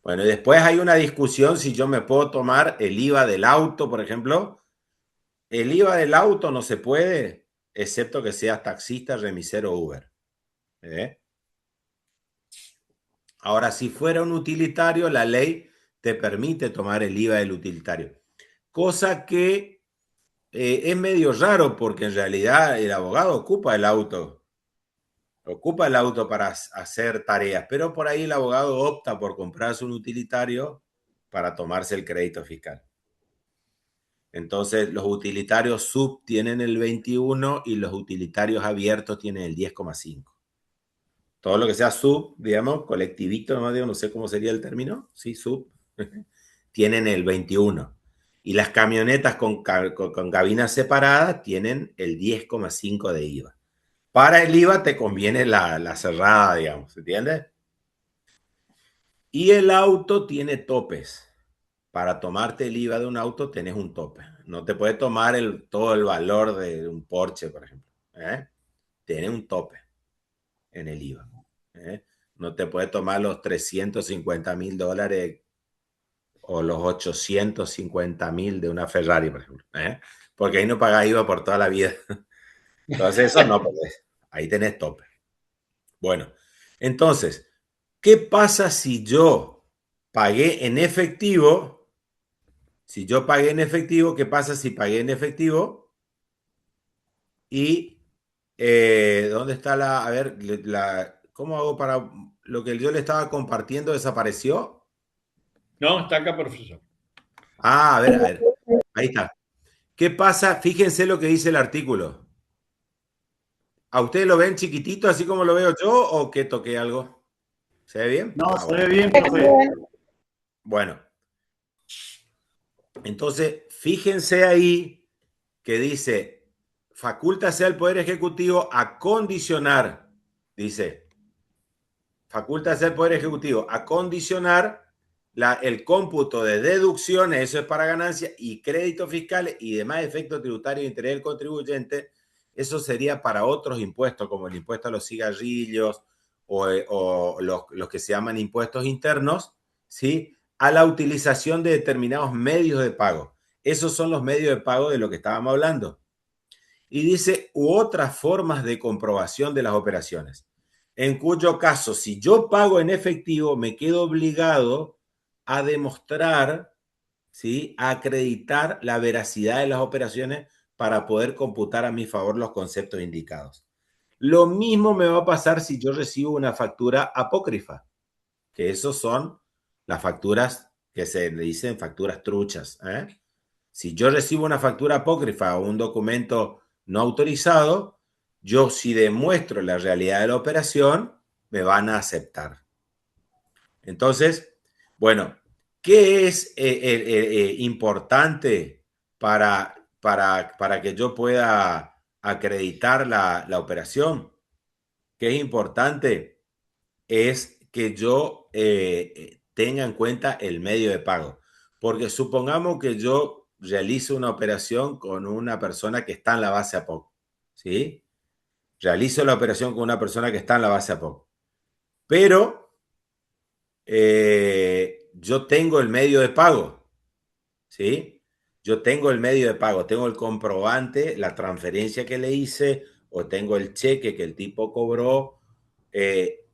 Bueno, y después hay una discusión si yo me puedo tomar el IVA del auto, por ejemplo. El IVA del auto no se puede, excepto que seas taxista, remisero, Uber. Ahora, si fuera un utilitario, la ley te permite tomar el IVA del utilitario. Cosa que es medio raro porque en realidad el abogado ocupa el auto para hacer tareas, pero por ahí el abogado opta por comprarse un utilitario para tomarse el crédito fiscal. Entonces, los utilitarios sub tienen el 21 y los utilitarios abiertos tienen el 10,5. Todo lo que sea sub, digamos, colectivito, no sé cómo sería el término, sí, sub, tienen el 21. Y las camionetas con cabinas separadas tienen el 10,5 de IVA. Para el IVA te conviene la cerrada, digamos, ¿entiendes? Y el auto tiene topes. Para tomarte el IVA de un auto tenés un tope. No te puedes tomar todo el valor de un Porsche, por ejemplo. Tiene un tope en el IVA. No te puedes tomar los $350,000 o los 850,000 de una Ferrari, por ejemplo. Porque ahí no pagas IVA por toda la vida. Entonces eso no podés. Ahí tenés tope. Bueno, entonces, ¿qué pasa si yo pagué en efectivo? Si yo pagué en efectivo, ¿qué pasa si pagué en efectivo? Y, ¿dónde está a ver, ¿cómo hago para lo que yo le estaba compartiendo desapareció? No, está acá, profesor. A ver, ahí está. ¿Qué pasa? Fíjense lo que dice el artículo. ¿A ustedes lo ven chiquitito, así como lo veo yo, o que toqué algo? ¿Se ve bien? No, se ve bien, profe. Bueno. Entonces, fíjense ahí que dice, facúltase al Poder Ejecutivo a condicionar, dice, facúltase al Poder Ejecutivo a condicionar el cómputo de deducciones, eso es para ganancias, y créditos fiscales y demás efectos tributarios de interés del contribuyente, eso sería para otros impuestos, como el impuesto a los cigarrillos o los que se llaman impuestos internos, ¿sí? A la utilización de determinados medios de pago. Esos son los medios de pago de lo que estábamos hablando. Y dice, u otras formas de comprobación de las operaciones, en cuyo caso, si yo pago en efectivo, me quedo obligado a demostrar, ¿sí? A acreditar la veracidad de las operaciones para poder computar a mi favor los conceptos indicados. Lo mismo me va a pasar si yo recibo una factura apócrifa, que esos son las facturas que se le dicen facturas truchas. Si yo recibo una factura apócrifa o un documento no autorizado, yo si demuestro la realidad de la operación, me van a aceptar. Entonces, bueno, ¿qué es importante para que yo pueda acreditar la operación? ¿Qué es importante? Es que yo tenga en cuenta el medio de pago. Porque supongamos que yo realizo una operación con una persona que está en la base APOC, ¿sí? Realizo la operación con una persona que está en la base APOC. Pero yo tengo el medio de pago, ¿sí? Yo tengo el medio de pago, tengo el comprobante, la transferencia que le hice, o tengo el cheque que el tipo cobró.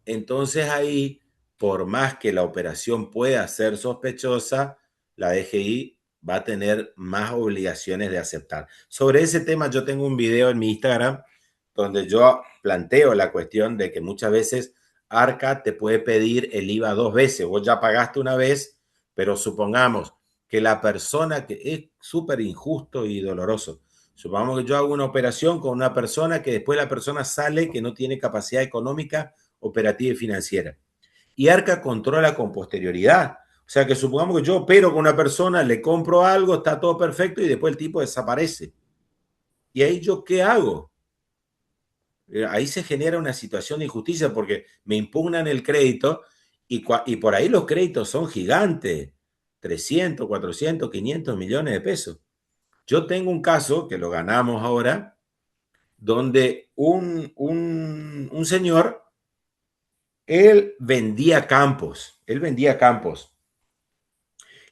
Entonces ahí, por más que la operación pueda ser sospechosa, la DGI va a tener más obligaciones de aceptar. Sobre ese tema yo tengo un video en mi Instagram donde yo planteo la cuestión de que muchas veces Arca te puede pedir el IVA 2 veces. Vos ya pagaste una vez, pero supongamos que la persona, que es súper injusto y doloroso, supongamos que yo hago una operación con una persona que después la persona sale que no tiene capacidad económica, operativa y financiera. Y Arca controla con posterioridad. O sea que supongamos que yo opero con una persona, le compro algo, está todo perfecto y después el tipo desaparece. ¿Y ahí yo qué hago? Ahí se genera una situación de injusticia porque me impugnan el crédito y por ahí los créditos son gigantes, 300, 400, 500 millones de pesos. Yo tengo un caso que lo ganamos ahora, donde un señor, él vendía campos.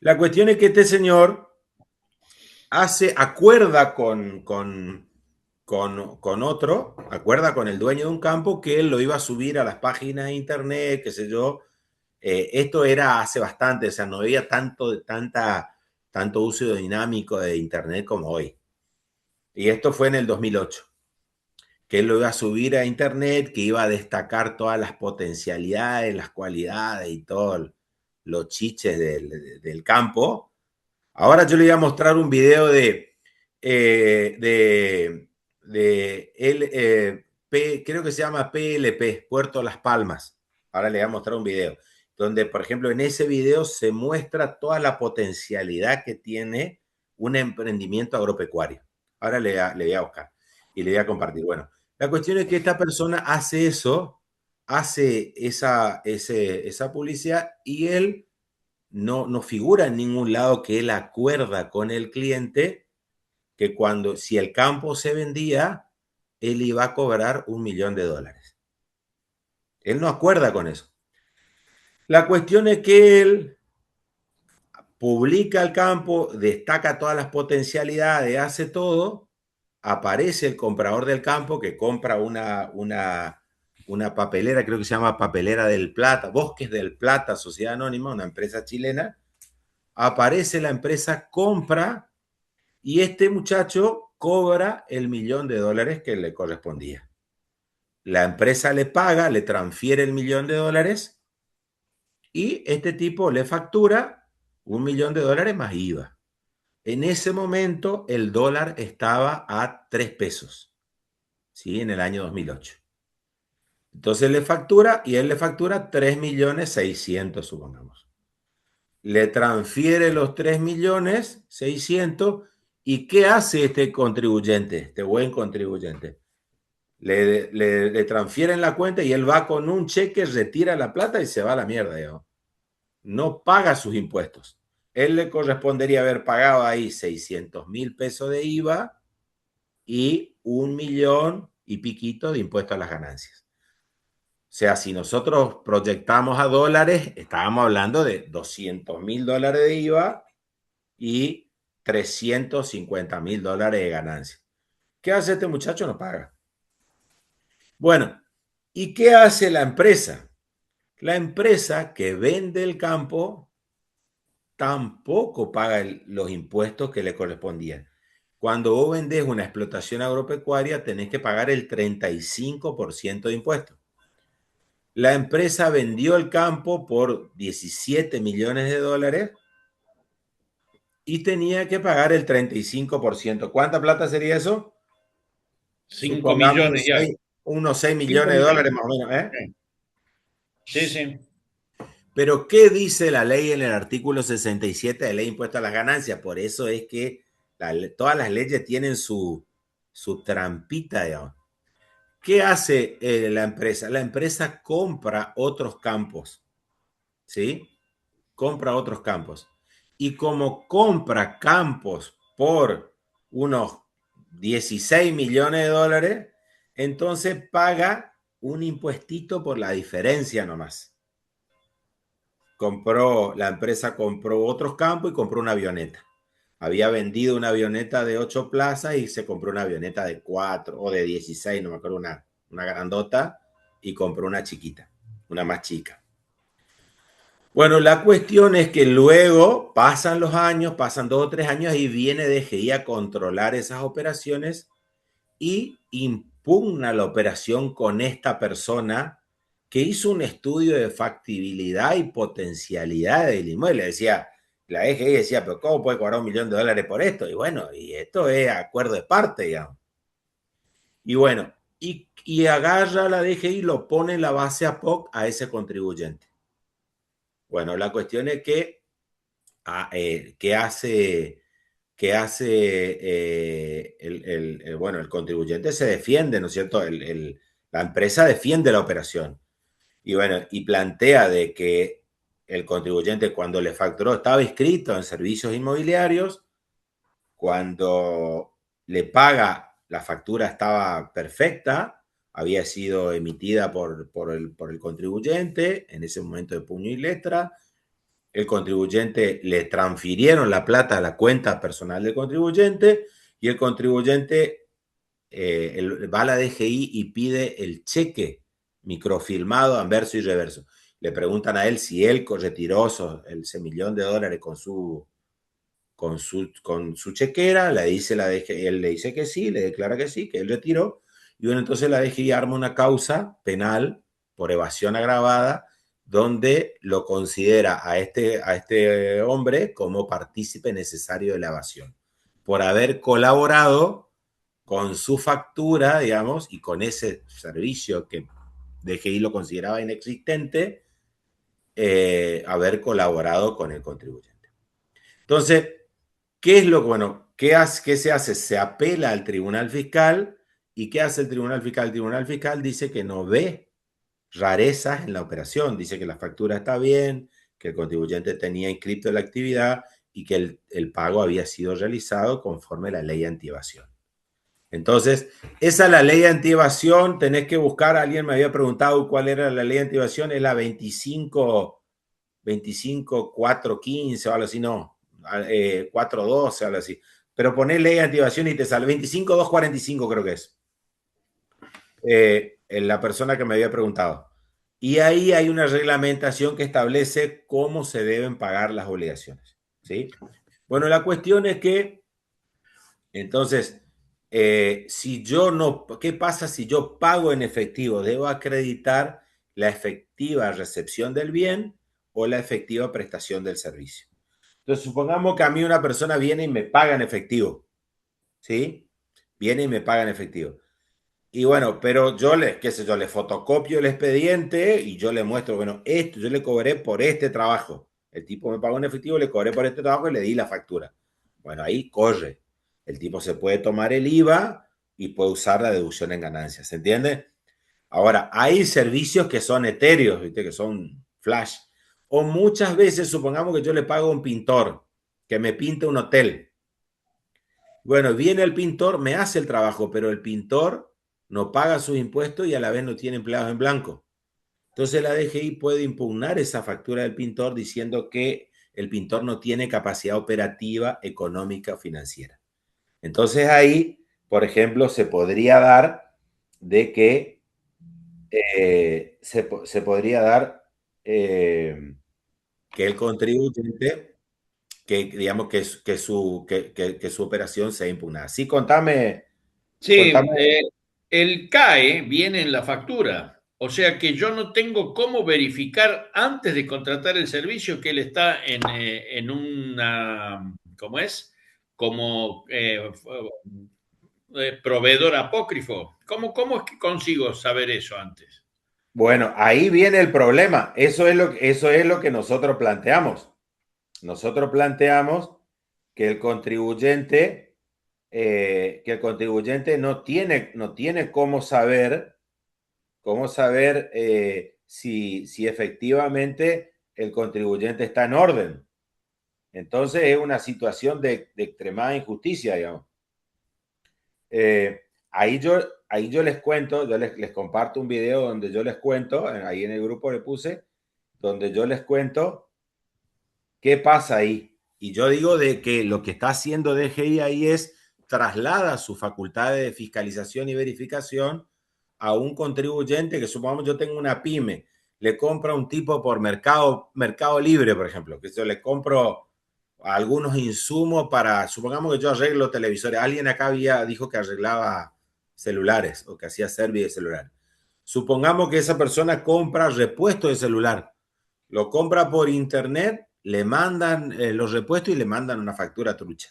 La cuestión es que este señor acuerda con otro, acuerda con el dueño de un campo que él lo iba a subir a las páginas de internet, qué sé yo. Esto era hace bastante, o sea, no había tanto uso dinámico de internet como hoy. Y esto fue en el 2008, que él lo iba a subir a internet, que iba a destacar todas las potencialidades, las cualidades y todos los chiches del campo. Ahora yo le voy a mostrar un video de él, creo que se llama PLP, Puerto Las Palmas. Ahora le voy a mostrar un video, donde, por ejemplo, en ese video se muestra toda la potencialidad que tiene un emprendimiento agropecuario. Ahora le voy a buscar y le voy a compartir. Bueno, la cuestión es que esta persona hace eso, hace esa publicidad y él no figura en ningún lado que él acuerda con el cliente que si el campo se vendía, él iba a cobrar $1 millón. Él no acuerda con eso. La cuestión es que él publica el campo, destaca todas las potencialidades, hace todo, aparece el comprador del campo que compra una papelera, creo que se llama Papelera del Plata, Bosques del Plata, Sociedad Anónima, una empresa chilena. Aparece la empresa, compra, y este muchacho cobra el $1 millón que le correspondía. La empresa le paga, le transfiere el $1 millón y este tipo le factura $1 millón más IVA. En ese momento el dólar estaba a 3 pesos, ¿sí? En el año 2008. Entonces le factura y él le factura 3.600.000, supongamos. Le transfiere los 3.600.000 y ¿qué hace este contribuyente, este buen contribuyente? Le transfieren la cuenta y él va con un cheque, retira la plata y se va a la mierda, ¿no? No paga sus impuestos. Él le correspondería haber pagado ahí 600.000 pesos de IVA y 1 millón y piquito de impuestos a las ganancias. O sea, si nosotros proyectamos a dólares, estábamos hablando de $200.000 de IVA y $350.000 de ganancia. ¿Qué hace este muchacho? No paga. Bueno, ¿y qué hace la empresa? La empresa que vende el campo tampoco paga los impuestos que le correspondían. Cuando vos vendés una explotación agropecuaria, tenés que pagar el 35% de impuestos. La empresa vendió el campo por $17 millones y tenía que pagar el 35%. ¿Cuánta plata sería eso? 5 millones ya. Unos 6 millones de dólares más o menos, ¿eh? Sí, sí. Pero ¿qué dice la ley en el artículo 67 de Ley de Impuesto a las Ganancias? Por eso es que todas las leyes tienen su trampita, digamos. ¿Qué hace la empresa? La empresa compra otros campos, ¿sí? Compra otros campos. Y como compra campos por unos 16 millones de dólares, entonces paga un impuestito por la diferencia nomás. La empresa compró otros campos y compró una avioneta. Había vendido una avioneta de 8 plazas y se compró una avioneta de 4 o de 16, no me acuerdo, una grandota, y compró una chiquita, una más chica. Bueno, la cuestión es que luego pasan los años, pasan 2 o 3 años y viene DGI a controlar esas operaciones y impugna la operación con esta persona que hizo un estudio de factibilidad y potencialidad del inmueble. La DGI decía, pero ¿cómo puede cobrar $1 millón por esto? Y bueno, y esto es acuerdo de parte, digamos. Y bueno, y agarra la DGI y lo pone en la base APOC a ese contribuyente. Bueno, la cuestión es que el contribuyente se defiende, ¿no es cierto? La empresa defiende la operación. Y bueno, y plantea de que el contribuyente cuando le facturó estaba inscrito en servicios inmobiliarios, cuando le paga, la factura estaba perfecta, había sido emitida por el contribuyente, en ese momento de puño y letra. El contribuyente le transfirieron la plata a la cuenta personal del contribuyente y el contribuyente va a la DGI y pide el cheque microfilmado, anverso y reverso. Le preguntan a él si él retiró ese $1.000.000 con su chequera, le dice la DGI, él le dice que sí, le declara que sí, que él retiró, y bueno, entonces la DGI arma una causa penal por evasión agravada, donde lo considera a este hombre como partícipe necesario de la evasión, por haber colaborado con su factura, digamos, y con ese servicio que DGI lo consideraba inexistente, haber colaborado con el contribuyente. Entonces, ¿qué es lo bueno? ¿Qué se hace? Se apela al Tribunal Fiscal. ¿Y qué hace el Tribunal Fiscal? El Tribunal Fiscal dice que no ve rarezas en la operación. Dice que la factura está bien, que el contribuyente tenía inscrito la actividad y que el pago había sido realizado conforme a la ley antievasión. Entonces, esa es la ley antievasión. Tenés que buscar, alguien me había preguntado cuál era la ley antievasión, es la 25.415 o algo así, no, 412, algo así. Pero ponés ley antievasión y te sale 25.245, creo que es. La persona que me había preguntado. Y ahí hay una reglamentación que establece cómo se deben pagar las obligaciones, ¿sí? Bueno, la cuestión es que, entonces, ¿qué pasa si yo pago en efectivo? Debo acreditar la efectiva recepción del bien o la efectiva prestación del servicio. Entonces, supongamos que a mí una persona viene y me paga en efectivo, ¿sí? Viene y me paga en efectivo. Y bueno, pero yo le fotocopio el expediente y yo le muestro, bueno, esto yo le cobré por este trabajo. El tipo me pagó en efectivo, le cobré por este trabajo y le di la factura. Bueno, ahí corre. El tipo se puede tomar el IVA y puede usar la deducción en ganancias, ¿se entiende? Ahora, hay servicios que son etéreos, ¿viste? Que son flash. O muchas veces, supongamos que yo le pago a un pintor que me pinte un hotel. Bueno, viene el pintor, me hace el trabajo, pero el pintor no paga sus impuestos y a la vez no tiene empleados en blanco. Entonces la DGI puede impugnar esa factura del pintor diciendo que el pintor no tiene capacidad operativa, económica o financiera. Entonces ahí, por ejemplo, se podría dar de que se podría dar que el contribuyente, que digamos que su operación sea impugnada. Sí, contame. Sí, el CAE viene en la factura. O sea que yo no tengo cómo verificar antes de contratar el servicio que él está en una, ¿cómo es? Como proveedor apócrifo. ¿Cómo es que consigo saber eso antes? Bueno, ahí viene el problema. Eso es lo que nosotros planteamos. Nosotros planteamos que el contribuyente no tiene cómo saber si efectivamente el contribuyente está en orden. Entonces es una situación de extremada injusticia, digamos. Ahí yo les cuento, yo les comparto un video donde yo les cuento, ahí en el grupo le puse, donde yo les cuento qué pasa ahí. Y yo digo de que lo que está haciendo DGI ahí es traslada su facultad de fiscalización y verificación a un contribuyente que, supongamos, yo tengo una pyme, le compra a un tipo por Mercado Libre, por ejemplo, que yo le compro algunos insumos para, supongamos que yo arreglo televisores. Alguien acá dijo que arreglaba celulares o que hacía servicio de celular. Supongamos que esa persona compra repuestos de celular. Lo compra por internet, le mandan los repuestos y le mandan una factura trucha.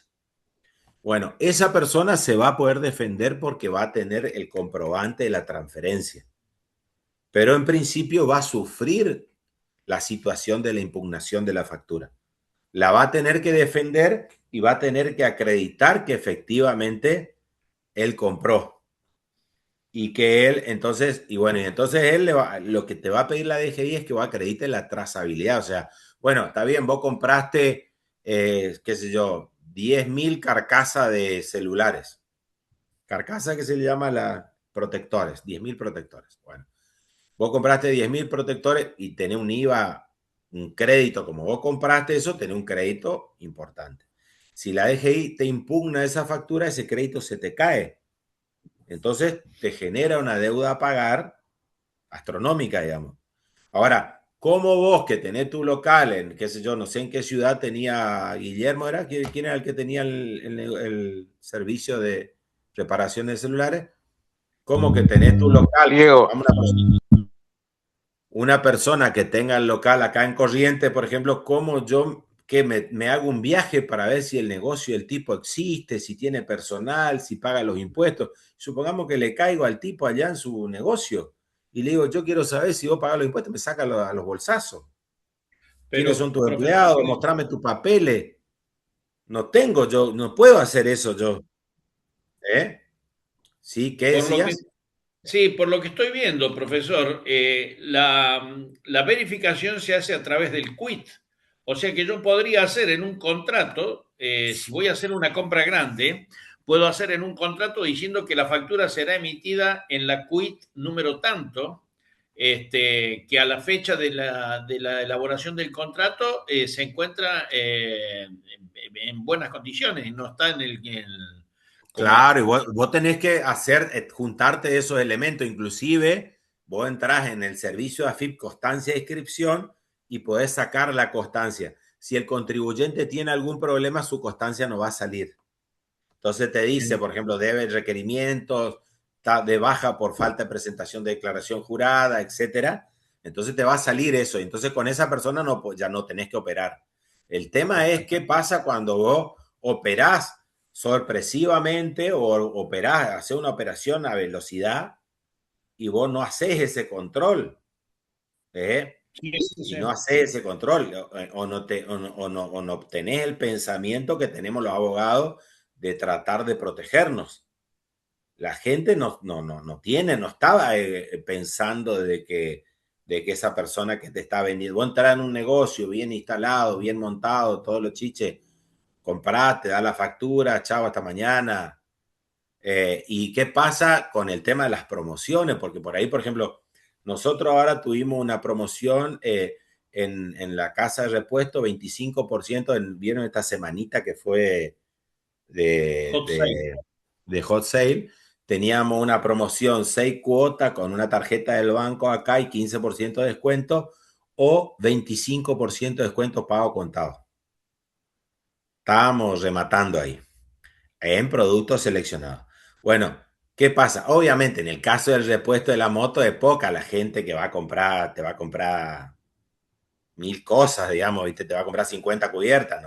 Bueno, esa persona se va a poder defender porque va a tener el comprobante de la transferencia. Pero en principio va a sufrir la situación de la impugnación de la factura. La va a tener que defender y va a tener que acreditar que efectivamente él compró. Y que él, entonces él lo que te va a pedir la DGI es que vos acredites la trazabilidad. O sea, bueno, está bien, vos compraste, qué sé yo, 10.000 carcasas de celulares. Carcasa que se le llama protectores, 10.000 protectores. Bueno, vos compraste 10.000 protectores y tenés un IVA, un crédito, como vos compraste eso, tenés un crédito importante. Si la DGI te impugna esa factura, ese crédito se te cae. Entonces te genera una deuda a pagar astronómica, digamos. Ahora, ¿cómo vos que tenés tu local en, qué sé yo, no sé en qué ciudad tenía Guillermo, ¿era? ¿Quién era el que tenía el servicio de reparación de celulares? ¿Cómo que tenés tu local? Diego. Una persona que tenga el local acá en Corrientes, por ejemplo, ¿cómo yo que me hago un viaje para ver si el negocio del tipo existe, si tiene personal, si paga los impuestos? Supongamos que le caigo al tipo allá en su negocio y le digo, yo quiero saber si vos pagás los impuestos, me saca a los bolsazos. ¿Quiénes son tus empleados? Mostrame tus papeles. No tengo yo, no puedo hacer eso yo. ¿Eh? ¿Sí? ¿Qué decías? Sí, por lo que estoy viendo, profesor, la verificación se hace a través del quit. O sea que yo podría hacer en un contrato, si voy a hacer una compra grande, puedo hacer en un contrato diciendo que la factura será emitida en la quit número tanto, que a la fecha de la elaboración del contrato se encuentra en buenas condiciones, no está en Claro, y vos tenés que juntarte esos elementos, inclusive vos entrás en el servicio de AFIP constancia de inscripción y podés sacar la constancia. Si el contribuyente tiene algún problema, su constancia no va a salir. Entonces te dice, por ejemplo, debe requerimientos, está de baja por falta de presentación de declaración jurada, etcétera. Entonces te va a salir eso. Entonces con esa persona ya no tenés que operar. El tema es qué pasa cuando vos operás sorpresivamente o operás, haces una operación a velocidad y vos no haces ese control. Y no haces ese control o no obtenés el pensamiento que tenemos los abogados de tratar de protegernos. La gente no estaba pensando de que esa persona que te está vendiendo, vos entras en un negocio bien instalado, bien montado, todos los chiches, comprás, te da la factura, chao, hasta mañana. ¿Y qué pasa con el tema de las promociones? Porque por ahí, por ejemplo, nosotros ahora tuvimos una promoción en la casa de repuesto, 25%, vieron esta semanita que fue de hot sale. Teníamos una promoción 6 cuotas con una tarjeta del banco acá y 15% de descuento o 25% de descuento pago contado. Estábamos rematando ahí en productos seleccionados. Bueno, ¿qué pasa? Obviamente, en el caso del repuesto de la moto, es poca la gente que va a comprar, te va a comprar 1000 cosas, digamos, ¿viste? Te va a comprar 50 cubiertas,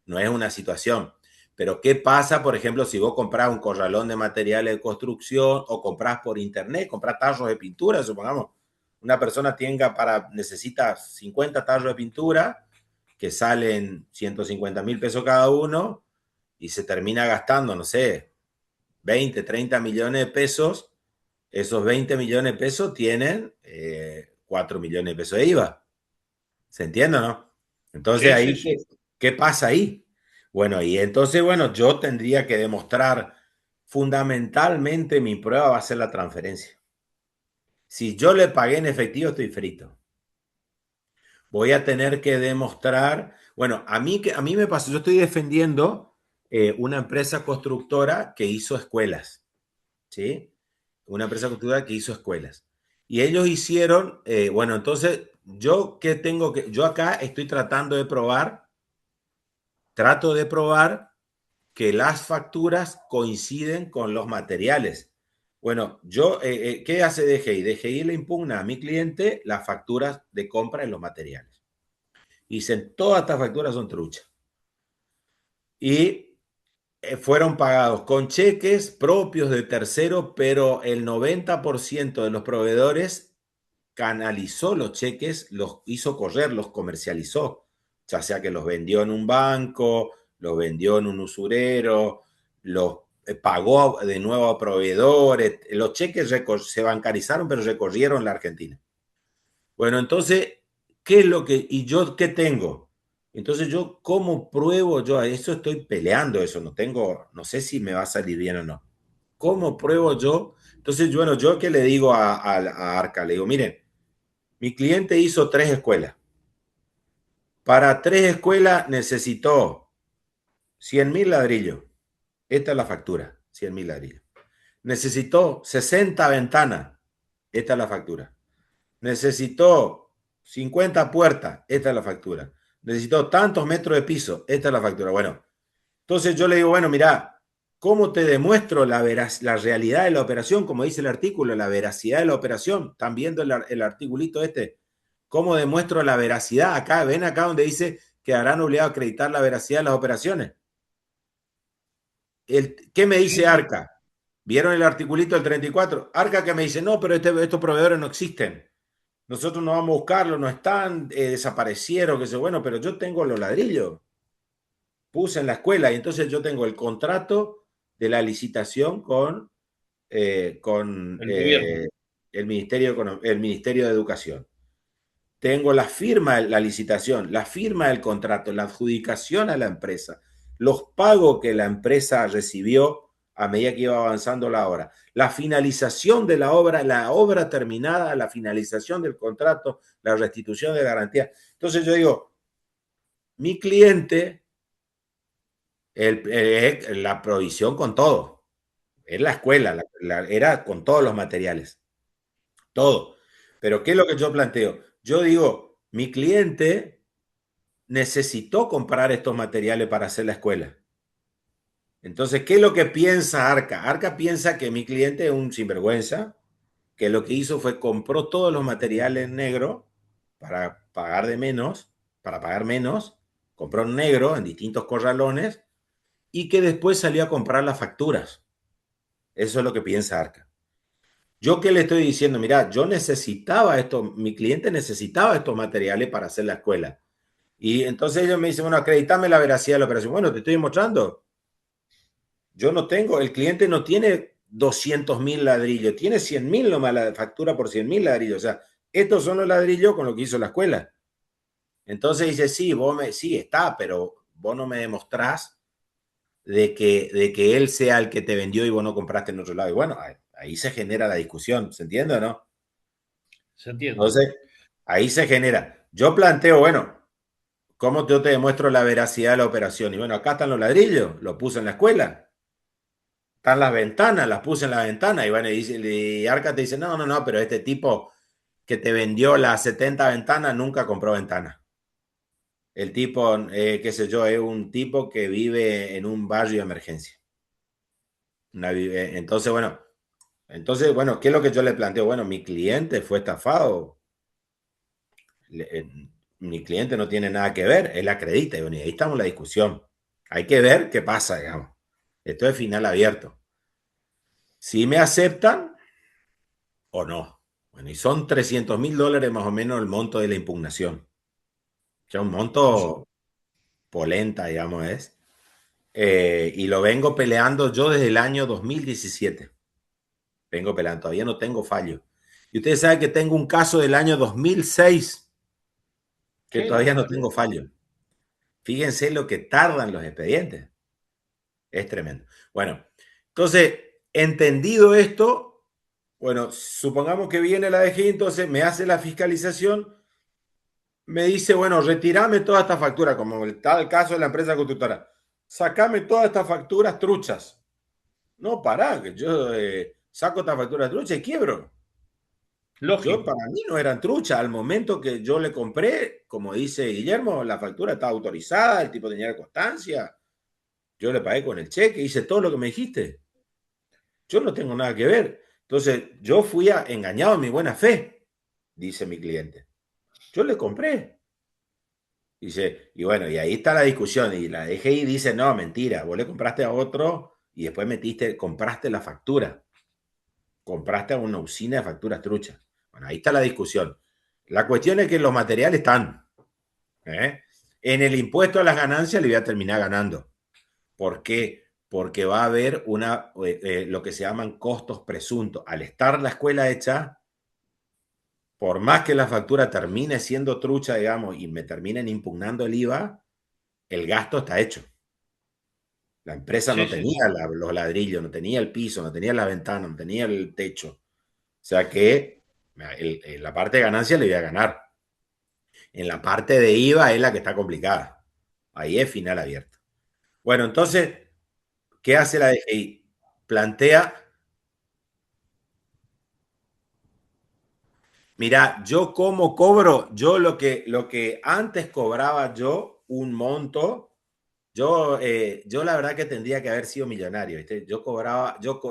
no es una situación. Pero ¿qué pasa, por ejemplo, si vos comprás un corralón de materiales de construcción o comprás por internet, comprás tarros de pintura, supongamos, una persona necesita 50 tarros de pintura que salen 150.000 pesos cada uno y se termina gastando, no sé, 20, 30 millones de pesos. Esos 20 millones de pesos tienen 4 millones de pesos de IVA. ¿Se entiende, no? Entonces, sí, ahí, sí. ¿Qué pasa ahí? Bueno, y entonces, yo tendría que demostrar fundamentalmente mi prueba va a ser la transferencia. Si yo le pagué en efectivo, estoy frito. Voy a tener que demostrar, a mí me pasó, yo estoy defendiendo una empresa constructora que hizo escuelas, ¿sí? Una empresa constructora que hizo escuelas. Y ellos hicieron, entonces, yo acá estoy tratando de probar, que las facturas coinciden con los materiales. Bueno, ¿qué hace DGI? DGI le impugna a mi cliente las facturas de compra en los materiales. Y dicen, todas estas facturas son truchas. Y fueron pagados con cheques propios de tercero, pero el 90% de los proveedores canalizó los cheques, los hizo correr, los comercializó, ya sea que los vendió en un banco, los vendió en un usurero, los pagó de nuevo a proveedores, los cheques se bancarizaron, pero recorrieron la Argentina. Bueno, entonces, ¿qué es lo que, y yo qué tengo? Entonces yo, ¿cómo pruebo yo? A eso estoy peleando eso, no sé si me va a salir bien o no. ¿Cómo pruebo yo? Entonces, bueno, yo que le digo a Arca, le digo, miren, mi cliente hizo 3 escuelas. Para 3 escuelas necesitó 100.000 ladrillos. Esta es la factura, 100.000 ladrillos. Necesitó 60 ventanas. Esta es la factura. Necesitó 50 puertas. Esta es la factura. Necesitó tantos metros de piso. Esta es la factura. Bueno, entonces yo le digo, bueno, mira, ¿cómo te demuestro la realidad de la operación? Como dice el artículo, la veracidad de la operación. ¿Están viendo el articulito este? ¿Cómo demuestro la veracidad? Acá, ven acá donde dice que harán obligado a acreditar la veracidad de las operaciones. ¿Qué me dice Arca? ¿Vieron el articulito del 34? Arca que me dice, no, pero estos proveedores no existen. Nosotros no vamos a buscarlos, no están, desaparecieron, que sé, bueno, pero yo tengo los ladrillos. Puse en la escuela y entonces yo tengo el contrato de la licitación con el Ministerio de Educación. Tengo la firma de la licitación, la firma del contrato, la adjudicación a la empresa, los pagos que la empresa recibió a medida que iba avanzando la obra, la finalización de la obra terminada, la finalización del contrato, la restitución de garantía. Entonces yo digo, mi cliente, la provisión con todo, es la escuela, era con todos los materiales, todo. Pero ¿qué es lo que yo planteo? Yo digo, mi cliente necesitó comprar estos materiales para hacer la escuela. Entonces, ¿qué es lo que piensa Arca? Arca piensa que mi cliente es un sinvergüenza, que lo que hizo fue compró todos los materiales en negro para pagar menos, compró en negro en distintos corralones y que después salió a comprar las facturas. Eso es lo que piensa Arca. Yo que le estoy diciendo, mira, yo necesitaba esto, mi cliente necesitaba estos materiales para hacer la escuela. Y entonces ellos me dicen, bueno, acredítame la veracidad de la operación. Bueno, te estoy mostrando. Yo no tengo, el cliente no tiene 200.000 ladrillos, tiene 100.000 nomás la factura por 100.000 ladrillos. O sea, estos son los ladrillos con lo que hizo la escuela. Entonces dice, sí, sí, está, pero vos no me demostrás de que él sea el que te vendió y vos no compraste en otro lado. Y bueno, ahí se genera la discusión, ¿se entiende o no? Se entiende. Entonces, ahí se genera. Yo planteo, bueno, ¿cómo yo te demuestro la veracidad de la operación? Y bueno, acá están los ladrillos, los puse en la escuela. Están las ventanas, las puse en la ventana. Y bueno, y Arca te dice, no, pero este tipo que te vendió las 70 ventanas nunca compró ventanas. El tipo, qué sé yo, es un tipo que vive en un barrio de emergencia. Entonces, bueno, ¿qué es lo que yo le planteo? Bueno, mi cliente fue estafado. Mi cliente no tiene nada que ver, él acredita. Y bueno, y ahí estamos en la discusión. Hay que ver qué pasa, digamos. Esto es final abierto. Si me aceptan o no. Bueno, y son $300.000 más o menos el monto de la impugnación. O sea, un monto polenta, digamos, es. Y lo vengo peleando yo desde el año 2017. Vengo peleando, todavía no tengo fallo. Y ustedes saben que tengo un caso del año 2006 que todavía no tengo fallo. Fíjense lo que tardan los expedientes. Es tremendo. Bueno, entonces, entendido esto, bueno, supongamos que viene la DGI, entonces me hace la fiscalización, me dice, bueno, retirame toda esta factura, como está el caso de la empresa constructora. Sacame todas estas facturas truchas. No, pará, que yo saco estas facturas truchas y quiebro. Yo, para mí no eran truchas. Al momento que yo le compré, como dice Guillermo, la factura estaba autorizada, el tipo tenía constancia. Yo le pagué con el cheque, hice todo lo que me dijiste. Yo no tengo nada que ver. Entonces, yo fui engañado en mi buena fe, dice mi cliente. Yo le compré. Dice, y bueno, y ahí está la discusión. Y la DGI dice, no, mentira, vos le compraste a otro y después compraste la factura. Compraste a una usina de facturas truchas. Bueno, ahí está la discusión. La cuestión es que los materiales están. En el impuesto a las ganancias le voy a terminar ganando. ¿Por qué? Porque va a haber lo que se llaman costos presuntos. Al estar la escuela hecha, por más que la factura termine siendo trucha, digamos, y me terminen impugnando el IVA, el gasto está hecho. La empresa no tenía los ladrillos, no tenía el piso, no tenía la ventana, no tenía el techo. O sea que la parte de ganancia le voy a ganar. En la parte de IVA es la que está complicada. Ahí es final abierto. Bueno, entonces, ¿qué hace la DGI? Plantea, mira, yo como cobro, yo lo que antes cobraba yo un monto, yo la verdad que tendría que haber sido millonario, ¿viste? Yo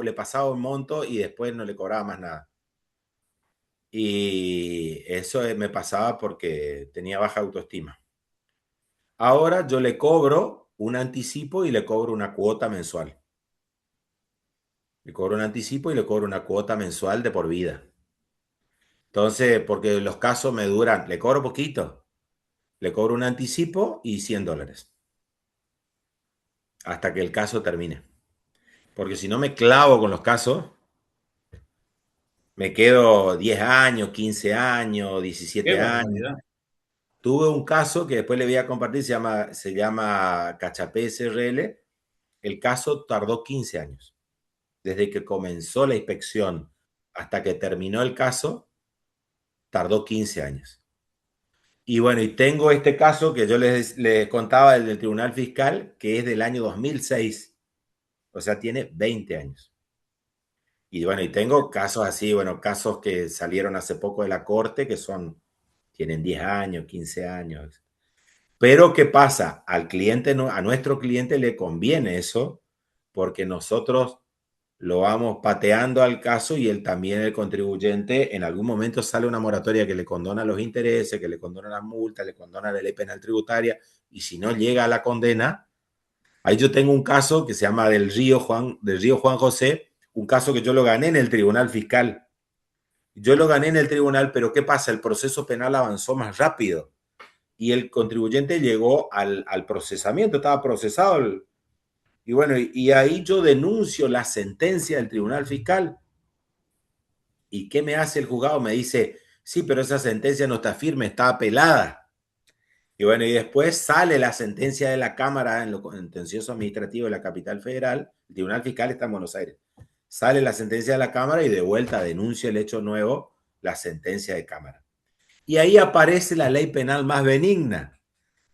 le pasaba un monto y después no le cobraba más nada. Y eso me pasaba porque tenía baja autoestima. Ahora yo le cobro un anticipo y le cobro una cuota mensual. Le cobro un anticipo y le cobro una cuota mensual de por vida. Entonces, porque los casos me duran, le cobro poquito. Le cobro un anticipo y $100. Hasta que el caso termine. Porque si no me clavo con los casos, me quedo 10 años, 15 años, 17 años. Tuve un caso que después le voy a compartir, se llama Cachapé SRL. El caso tardó 15 años. Desde que comenzó la inspección hasta que terminó el caso, tardó 15 años. Y bueno, y tengo este caso que yo les contaba del Tribunal Fiscal, que es del año 2006. O sea, tiene 20 años. Y bueno, y tengo casos así, bueno, casos que salieron hace poco de la corte, que tienen 10 años, 15 años. Pero ¿qué pasa? A nuestro cliente le conviene eso, porque nosotros lo vamos pateando al caso y él también, el contribuyente, en algún momento sale una moratoria que le condona los intereses, que le condona las multas, le condona la ley penal tributaria, y si no llega a la condena, ahí yo tengo un caso que se llama del Río Juan José, un caso que yo lo gané en el Tribunal Fiscal. Yo lo gané en el tribunal, pero ¿qué pasa? El proceso penal avanzó más rápido y el contribuyente llegó al procesamiento, estaba procesado. Y bueno, y ahí yo denuncio la sentencia del Tribunal Fiscal. ¿Y qué me hace el juzgado? Me dice, sí, pero esa sentencia no está firme, está apelada. Y bueno, y después sale la sentencia de la Cámara en lo contencioso administrativo de la capital federal. El Tribunal Fiscal está en Buenos Aires. Sale la sentencia de la Cámara y de vuelta denuncia el hecho nuevo, la sentencia de Cámara. Y ahí aparece la ley penal más benigna.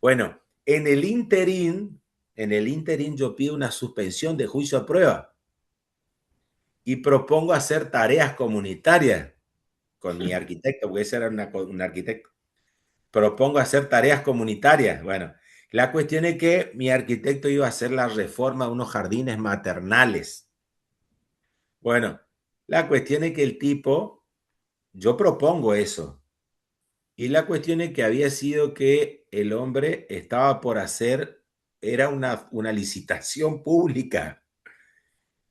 Bueno, en el interín yo pido una suspensión de juicio a prueba y propongo hacer tareas comunitarias con mi arquitecto, porque ese era un arquitecto. Propongo hacer tareas comunitarias. Bueno, la cuestión es que mi arquitecto iba a hacer la reforma de unos jardines maternales. Bueno, la cuestión es que yo propongo eso. Y la cuestión es que había sido que el hombre estaba por hacer, era una licitación pública.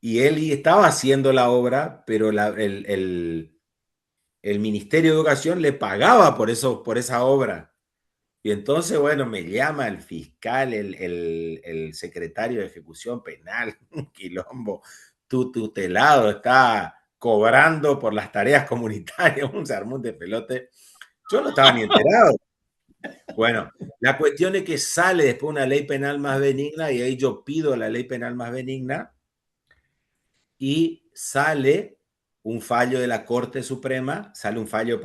Y él estaba haciendo la obra, pero el Ministerio de Educación le pagaba por esa obra. Y entonces, bueno, me llama el fiscal, el secretario de ejecución penal, un quilombo, tu tutelado está cobrando por las tareas comunitarias, un sermón de pelote. Yo no estaba ni enterado. Bueno, la cuestión es que sale después una ley penal más benigna y ahí yo pido la ley penal más benigna y sale un fallo de la Corte Suprema, sale un fallo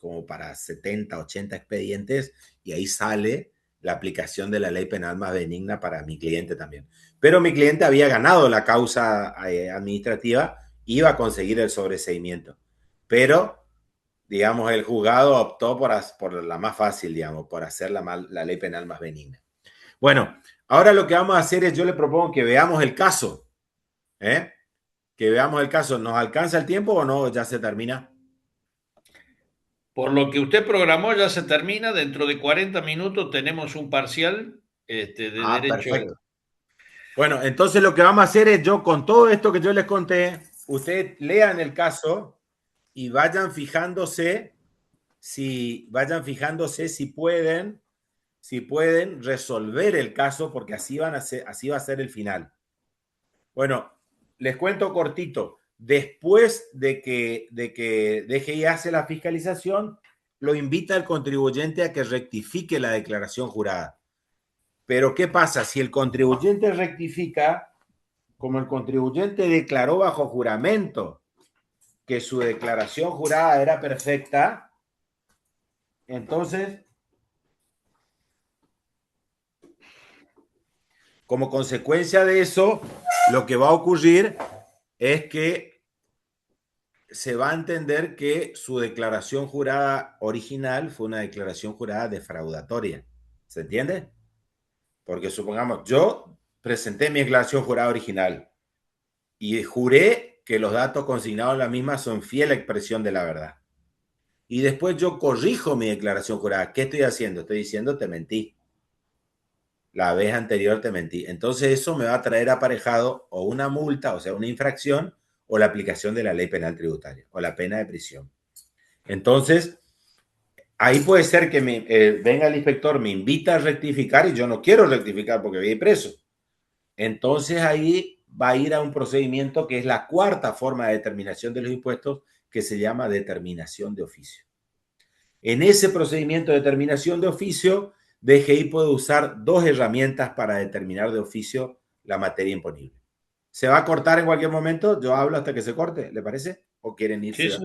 como para 70, 80 expedientes y ahí sale la aplicación de la ley penal más benigna para mi cliente también. Pero mi cliente había ganado la causa administrativa, iba a conseguir el sobreseimiento. Pero, digamos, el juzgado optó por la más fácil, digamos, por hacer la ley penal más benigna. Bueno, ahora lo que vamos a hacer es, yo le propongo que veamos el caso. Que veamos el caso. ¿Nos alcanza el tiempo o no? ¿Ya se termina? Por lo que usted programó, ya se termina. Dentro de 40 minutos tenemos un parcial de derecho. Perfecto. Bueno, entonces lo que vamos a hacer es, yo con todo esto que yo les conté, ustedes lean el caso y vayan fijándose si pueden resolver el caso, porque así va a ser el final. Bueno, les cuento cortito. Después de que DGI hace la fiscalización, lo invita al contribuyente a que rectifique la declaración jurada. Pero ¿qué pasa? Si el contribuyente rectifica, como el contribuyente declaró bajo juramento que su declaración jurada era perfecta, entonces, como consecuencia de eso, lo que va a ocurrir es que se va a entender que su declaración jurada original fue una declaración jurada defraudatoria. ¿Se entiende? Porque supongamos, yo presenté mi declaración jurada original y juré que los datos consignados en la misma son fiel expresión de la verdad. Y después yo corrijo mi declaración jurada. ¿Qué estoy haciendo? Estoy diciendo te mentí. La vez anterior te mentí. Entonces eso me va a traer aparejado o una multa, o sea, una infracción, o la aplicación de la ley penal tributaria, o la pena de prisión. Entonces, ahí puede ser que venga el inspector, me invita a rectificar y yo no quiero rectificar porque voy a ir preso. Entonces ahí va a ir a un procedimiento que es la cuarta forma de determinación de los impuestos, que se llama determinación de oficio. En ese procedimiento de determinación de oficio, DGI puede usar dos herramientas para determinar de oficio la materia imponible. ¿Se va a cortar en cualquier momento? Yo hablo hasta que se corte, ¿le parece? ¿O quieren irse? Sí, sí.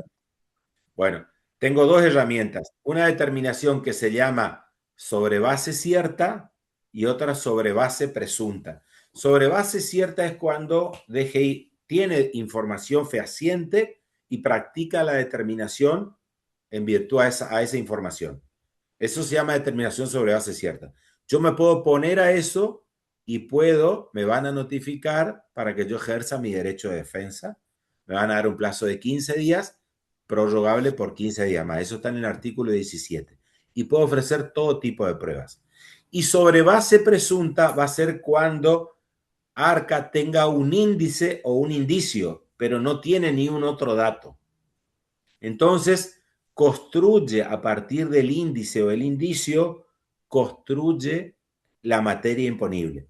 Bueno, tengo dos herramientas. Una determinación que se llama sobre base cierta y otra sobre base presunta. Sobre base cierta es cuando DGI tiene información fehaciente y practica la determinación en virtud a esa información. Eso se llama determinación sobre base cierta. Yo me puedo poner a eso y me van a notificar para que yo ejerza mi derecho de defensa. Me van a dar un plazo de 15 días, prorrogable por 15 días más. Eso está en el artículo 17. Y puedo ofrecer todo tipo de pruebas. Y sobre base presunta va a ser cuando ARCA tenga un índice o un indicio, pero no tiene ni un otro dato. Entonces, construye a partir del índice o el indicio, construye la materia imponible.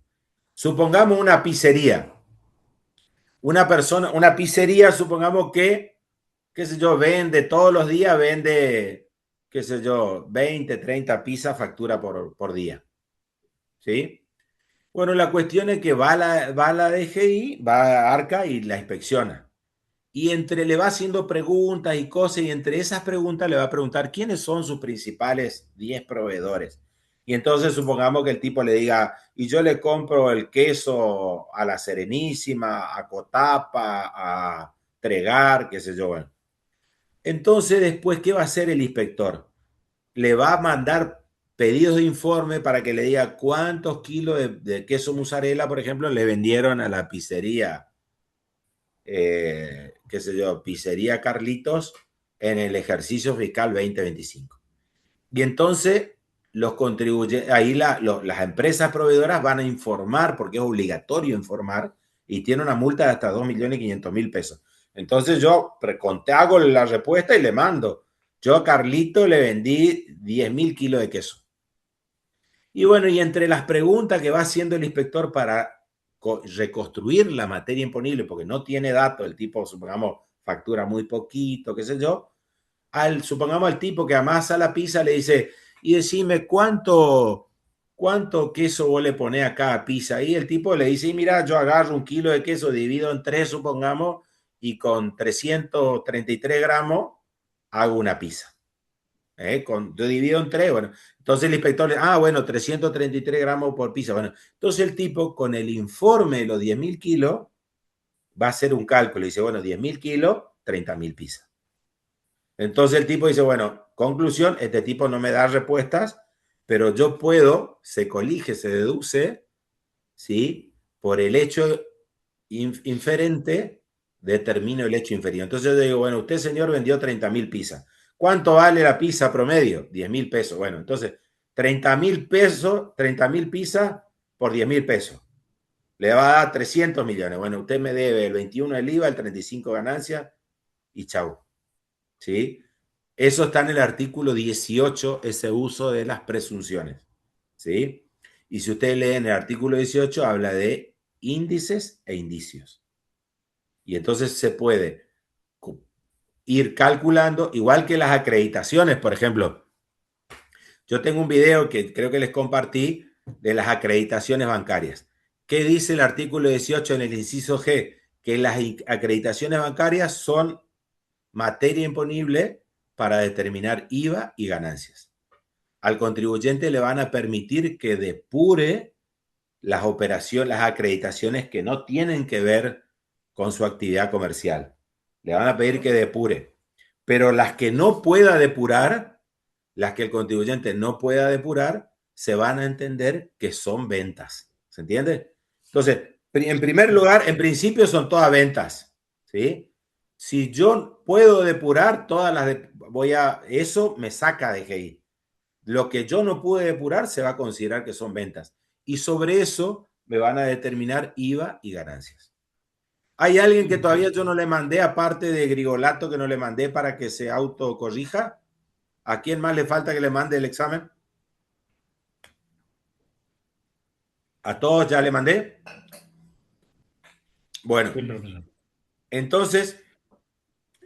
Supongamos una pizzería. Una pizzería, supongamos que, qué sé yo, vende todos los días, vende, qué sé yo, 20, 30 pizzas factura por día. ¿Sí? Bueno, la cuestión es que va a la DGI, va a ARCA y la inspecciona. Y le va haciendo preguntas y cosas, y entre esas preguntas le va a preguntar quiénes son sus principales 10 proveedores. Y entonces supongamos que el tipo le diga, y yo le compro el queso a La Serenísima, a Cotapa, a Tregar, qué sé yo. Bueno. Entonces después, ¿qué va a hacer el inspector? Le va a mandar pedidos de informe para que le diga cuántos kilos de queso mozzarella, por ejemplo, le vendieron a la pizzería qué sé yo, Pizzería Carlitos en el ejercicio fiscal 2025. Y entonces los contribuyentes, ahí las empresas proveedoras van a informar, porque es obligatorio informar, y tiene una multa de hasta 2.500.000 pesos. Entonces yo hago la respuesta y le mando. Yo a Carlito le vendí 10.000 kilos de queso. Y bueno, y entre las preguntas que va haciendo el inspector para reconstruir la materia imponible, porque no tiene datos, el tipo, supongamos, factura muy poquito, qué sé yo, supongamos al tipo que amasa la pizza le dice, y decime cuánto queso vos le ponés a cada pizza. Y el tipo le dice, mira, yo agarro 1 kilo de queso, divido en 3, supongamos, y con 333 gramos hago una pizza. Yo divido en 3, bueno, entonces el inspector, bueno, 333 gramos por pizza. Bueno, entonces el tipo con el informe de los 10.000 kilos va a hacer un cálculo y dice, bueno, 10.000 kilos, 30.000 pizzas. Entonces el tipo dice, bueno, conclusión, este tipo no me da respuestas, pero yo puedo, se colige, se deduce, ¿sí? Por el hecho inferente, determino el hecho inferior. Entonces yo digo, bueno, usted, señor, vendió 30.000 pizzas. ¿Cuánto vale la pizza promedio? 10.000 pesos. Bueno, entonces, 30.000 pesos, 30.000 pizzas por 10.000 pesos. Le va a dar 300 millones. Bueno, usted me debe el 21 el IVA, el 35 ganancia y chau. ¿Sí? Eso está en el artículo 18, ese uso de las presunciones. ¿Sí? Y si usted lee en el artículo 18, habla de índices e indicios. Y entonces se puede ir calculando, igual que las acreditaciones, por ejemplo. Yo tengo un video que creo que les compartí, de las acreditaciones bancarias. ¿Qué dice el artículo 18 en el inciso G? Que las acreditaciones bancarias son materia imponible para determinar IVA y ganancias. Al contribuyente le van a permitir que depure las operaciones, las acreditaciones que no tienen que ver con su actividad comercial. Le van a pedir que depure. Pero las que no pueda depurar, las que el contribuyente no pueda depurar, se van a entender que son ventas. ¿Se entiende? Entonces, en primer lugar, en principio son todas ventas, ¿sí? Si yo puedo depurar todas las eso me saca de GI. Lo que yo no pude depurar se va a considerar que son ventas. Y sobre eso me van a determinar IVA y ganancias. ¿Hay alguien que todavía yo no le mandé, aparte de Grigolato, que no le mandé para que se autocorrija? ¿A quién más le falta que le mande el examen? ¿A todos ya le mandé? Bueno, entonces,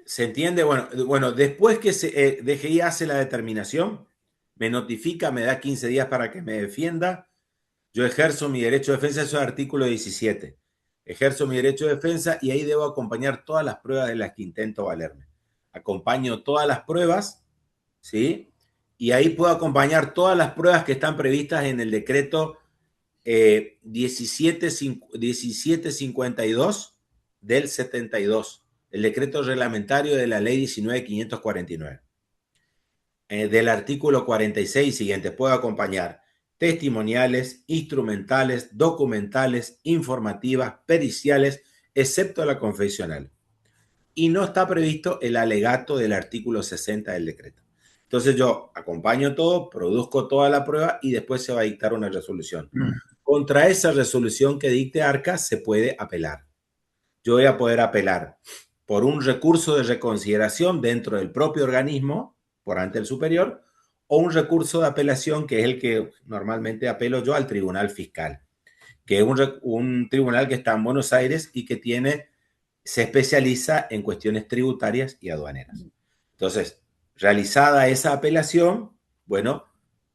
¿se entiende? Bueno, después que DGI hace la determinación, me notifica, me da 15 días para que me defienda. Yo ejerzo mi derecho de defensa, eso es el artículo 17. Ejerzo mi derecho de defensa y ahí debo acompañar todas las pruebas de las que intento valerme. Acompaño todas las pruebas, ¿sí? Y ahí puedo acompañar todas las pruebas que están previstas en el decreto 1752 del 72, el decreto reglamentario de la ley 19.549. Del artículo 46 y siguiente, puedo acompañar testimoniales, instrumentales, documentales, informativas, periciales, excepto la confesional. Y no está previsto el alegato del artículo 60 del decreto. Entonces yo acompaño todo, produzco toda la prueba y después se va a dictar una resolución. Contra esa resolución que dicte Arca se puede apelar. Yo voy a poder apelar por un recurso de reconsideración dentro del propio organismo, por ante el superior, o un recurso de apelación, que es el que normalmente apelo yo, al Tribunal Fiscal, que es un tribunal que está en Buenos Aires y que se especializa en cuestiones tributarias y aduaneras. Entonces, realizada esa apelación, bueno,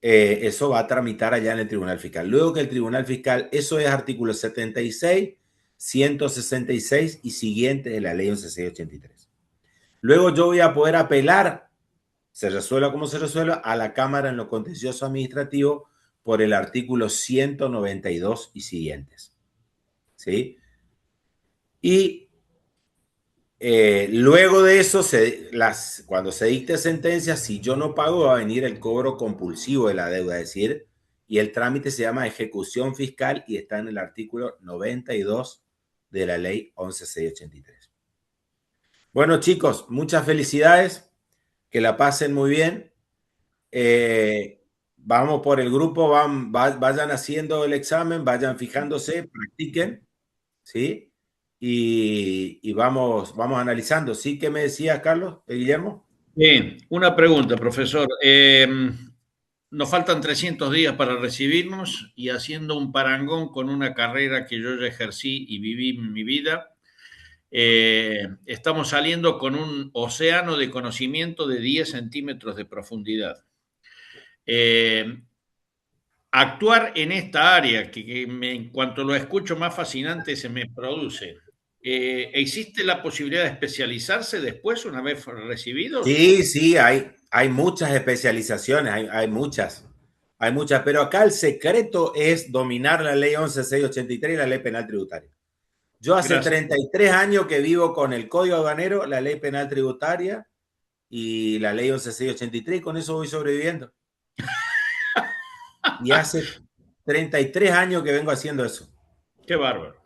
eso va a tramitar allá en el Tribunal Fiscal. Luego que el Tribunal Fiscal, eso es artículo 76, 166 y siguiente de la ley 11.683. Luego yo voy a poder apelar, se resuelva como se resuelva, a la Cámara en lo contencioso administrativo por el artículo 192 y siguientes. ¿Sí? Y luego de eso, cuando se dicte sentencia, si yo no pago, va a venir el cobro compulsivo de la deuda, es decir, y el trámite se llama ejecución fiscal y está en el artículo 92 de la ley 11.683. Bueno, chicos, muchas felicidades, que la pasen muy bien. Vamos por el grupo, vayan haciendo el examen, vayan fijándose, practiquen, ¿sí? Y vamos analizando. ¿Sí? ¿Qué me decía Carlos, Guillermo? Bien, una pregunta, profesor. Nos faltan 300 días para recibirnos y haciendo un parangón con una carrera que yo ya ejercí y viví en mi vida, estamos saliendo con un océano de conocimiento de 10 centímetros de profundidad. Actuar en esta área, que en cuanto lo escucho más fascinante se me produce. ¿Existe la posibilidad de especializarse después una vez recibidos? Sí, hay muchas especializaciones, hay muchas, pero acá el secreto es dominar la ley 11.683 y la ley penal tributaria. Yo hace 33 años que vivo con el Código Aduanero, la ley penal tributaria y la ley 11.683 y con eso voy sobreviviendo. Y hace 33 años que vengo haciendo eso. Qué bárbaro.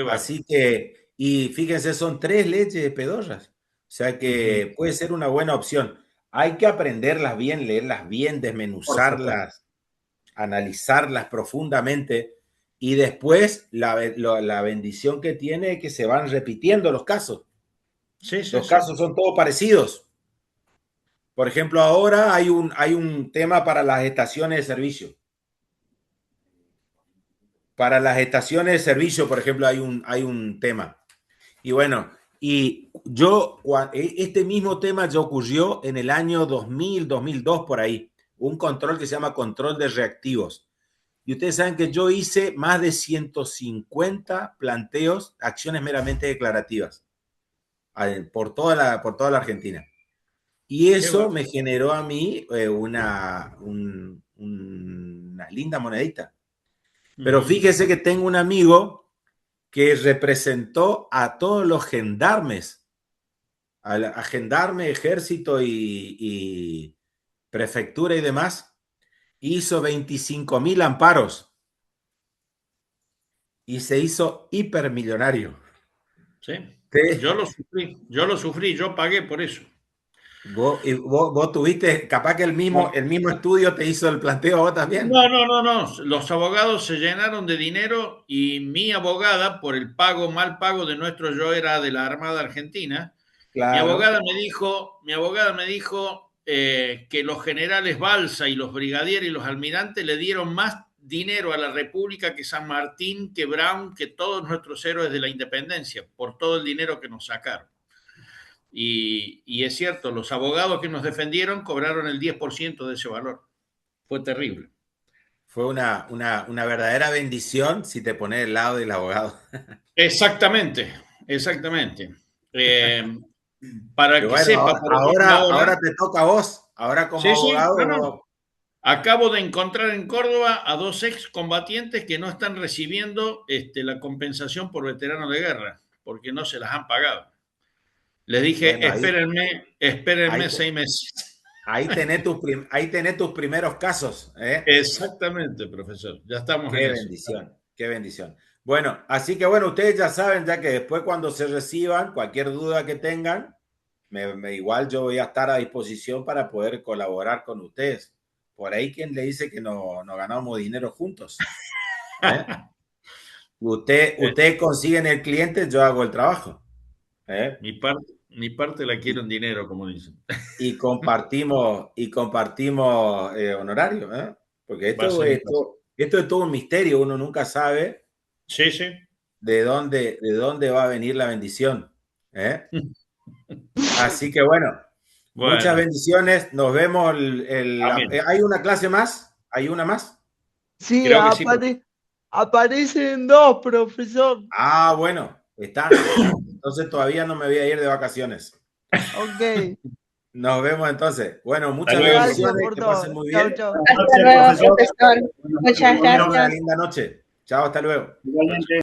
Así que, y fíjense, son 3 leyes pedorras. O sea que puede ser una buena opción. Hay que aprenderlas bien, leerlas bien, desmenuzarlas, analizarlas profundamente. Y después la bendición que tiene es que se van repitiendo los casos. Los casos son todos parecidos. Por ejemplo, ahora hay un tema para las estaciones de servicio. Para las estaciones de servicio, por ejemplo, hay un tema. Y bueno, este mismo tema ya ocurrió en el año 2000, 2002, por ahí. Un control que se llama control de reactivos. Y ustedes saben que yo hice más de 150 planteos, acciones meramente declarativas, por toda la Argentina. Y eso me generó a mí una linda monedita. Pero fíjese que tengo un amigo que representó a todos los gendarmes, a gendarme, ejército y prefectura y demás. Hizo 25.000 amparos y se hizo hipermillonario. Sí, yo lo sufrí, yo pagué por eso. Vos tuviste, capaz que el mismo estudio te hizo el planteo a vos también. No. Los abogados se llenaron de dinero y mi abogada, por el mal pago de nuestro, yo era de la Armada Argentina, claro. Mi abogada me dijo que los generales Balsa y los brigadieros y los almirantes le dieron más dinero a la República que San Martín, que Brown, que todos nuestros héroes de la independencia, por todo el dinero que nos sacaron. Y es cierto, los abogados que nos defendieron cobraron el 10% de ese valor. Fue terrible. Fue una verdadera bendición si te pones del lado del abogado. Exactamente. Para que bueno, sepa, ahora te toca a vos. Ahora como abogado. Sí, no. Acabo de encontrar en Córdoba a 2 excombatientes que no están recibiendo la compensación por veteranos de guerra, porque no se las han pagado. Les dije, bueno, espérenme 6 meses. Ahí tenés tus primeros casos. Exactamente, profesor. Ya estamos en bendición, qué bendición. Bueno, así que bueno, ustedes ya saben, ya que después cuando se reciban, cualquier duda que tengan, igual yo voy a estar a disposición para poder colaborar con ustedes. Por ahí, ¿quién le dice que no ganamos dinero juntos? Ustedes consiguen el cliente, yo hago el trabajo. Mi parte la quiero en dinero, como dicen. Y compartimos honorario, porque esto es todo un misterio, uno nunca sabe de dónde va a venir la bendición. Así que bueno, muchas bendiciones, nos vemos. ¿Hay una clase más? ¿Hay una más? Sí, aparecen 2, profesor. Ah, bueno, están. Entonces todavía no me voy a ir de vacaciones. Ok. Nos vemos entonces. Bueno, muchas gracias. Que pasen muy bien. Chao. Hasta luego, profesor. Muchas gracias. Una linda noche. Chao, hasta luego. Igualmente.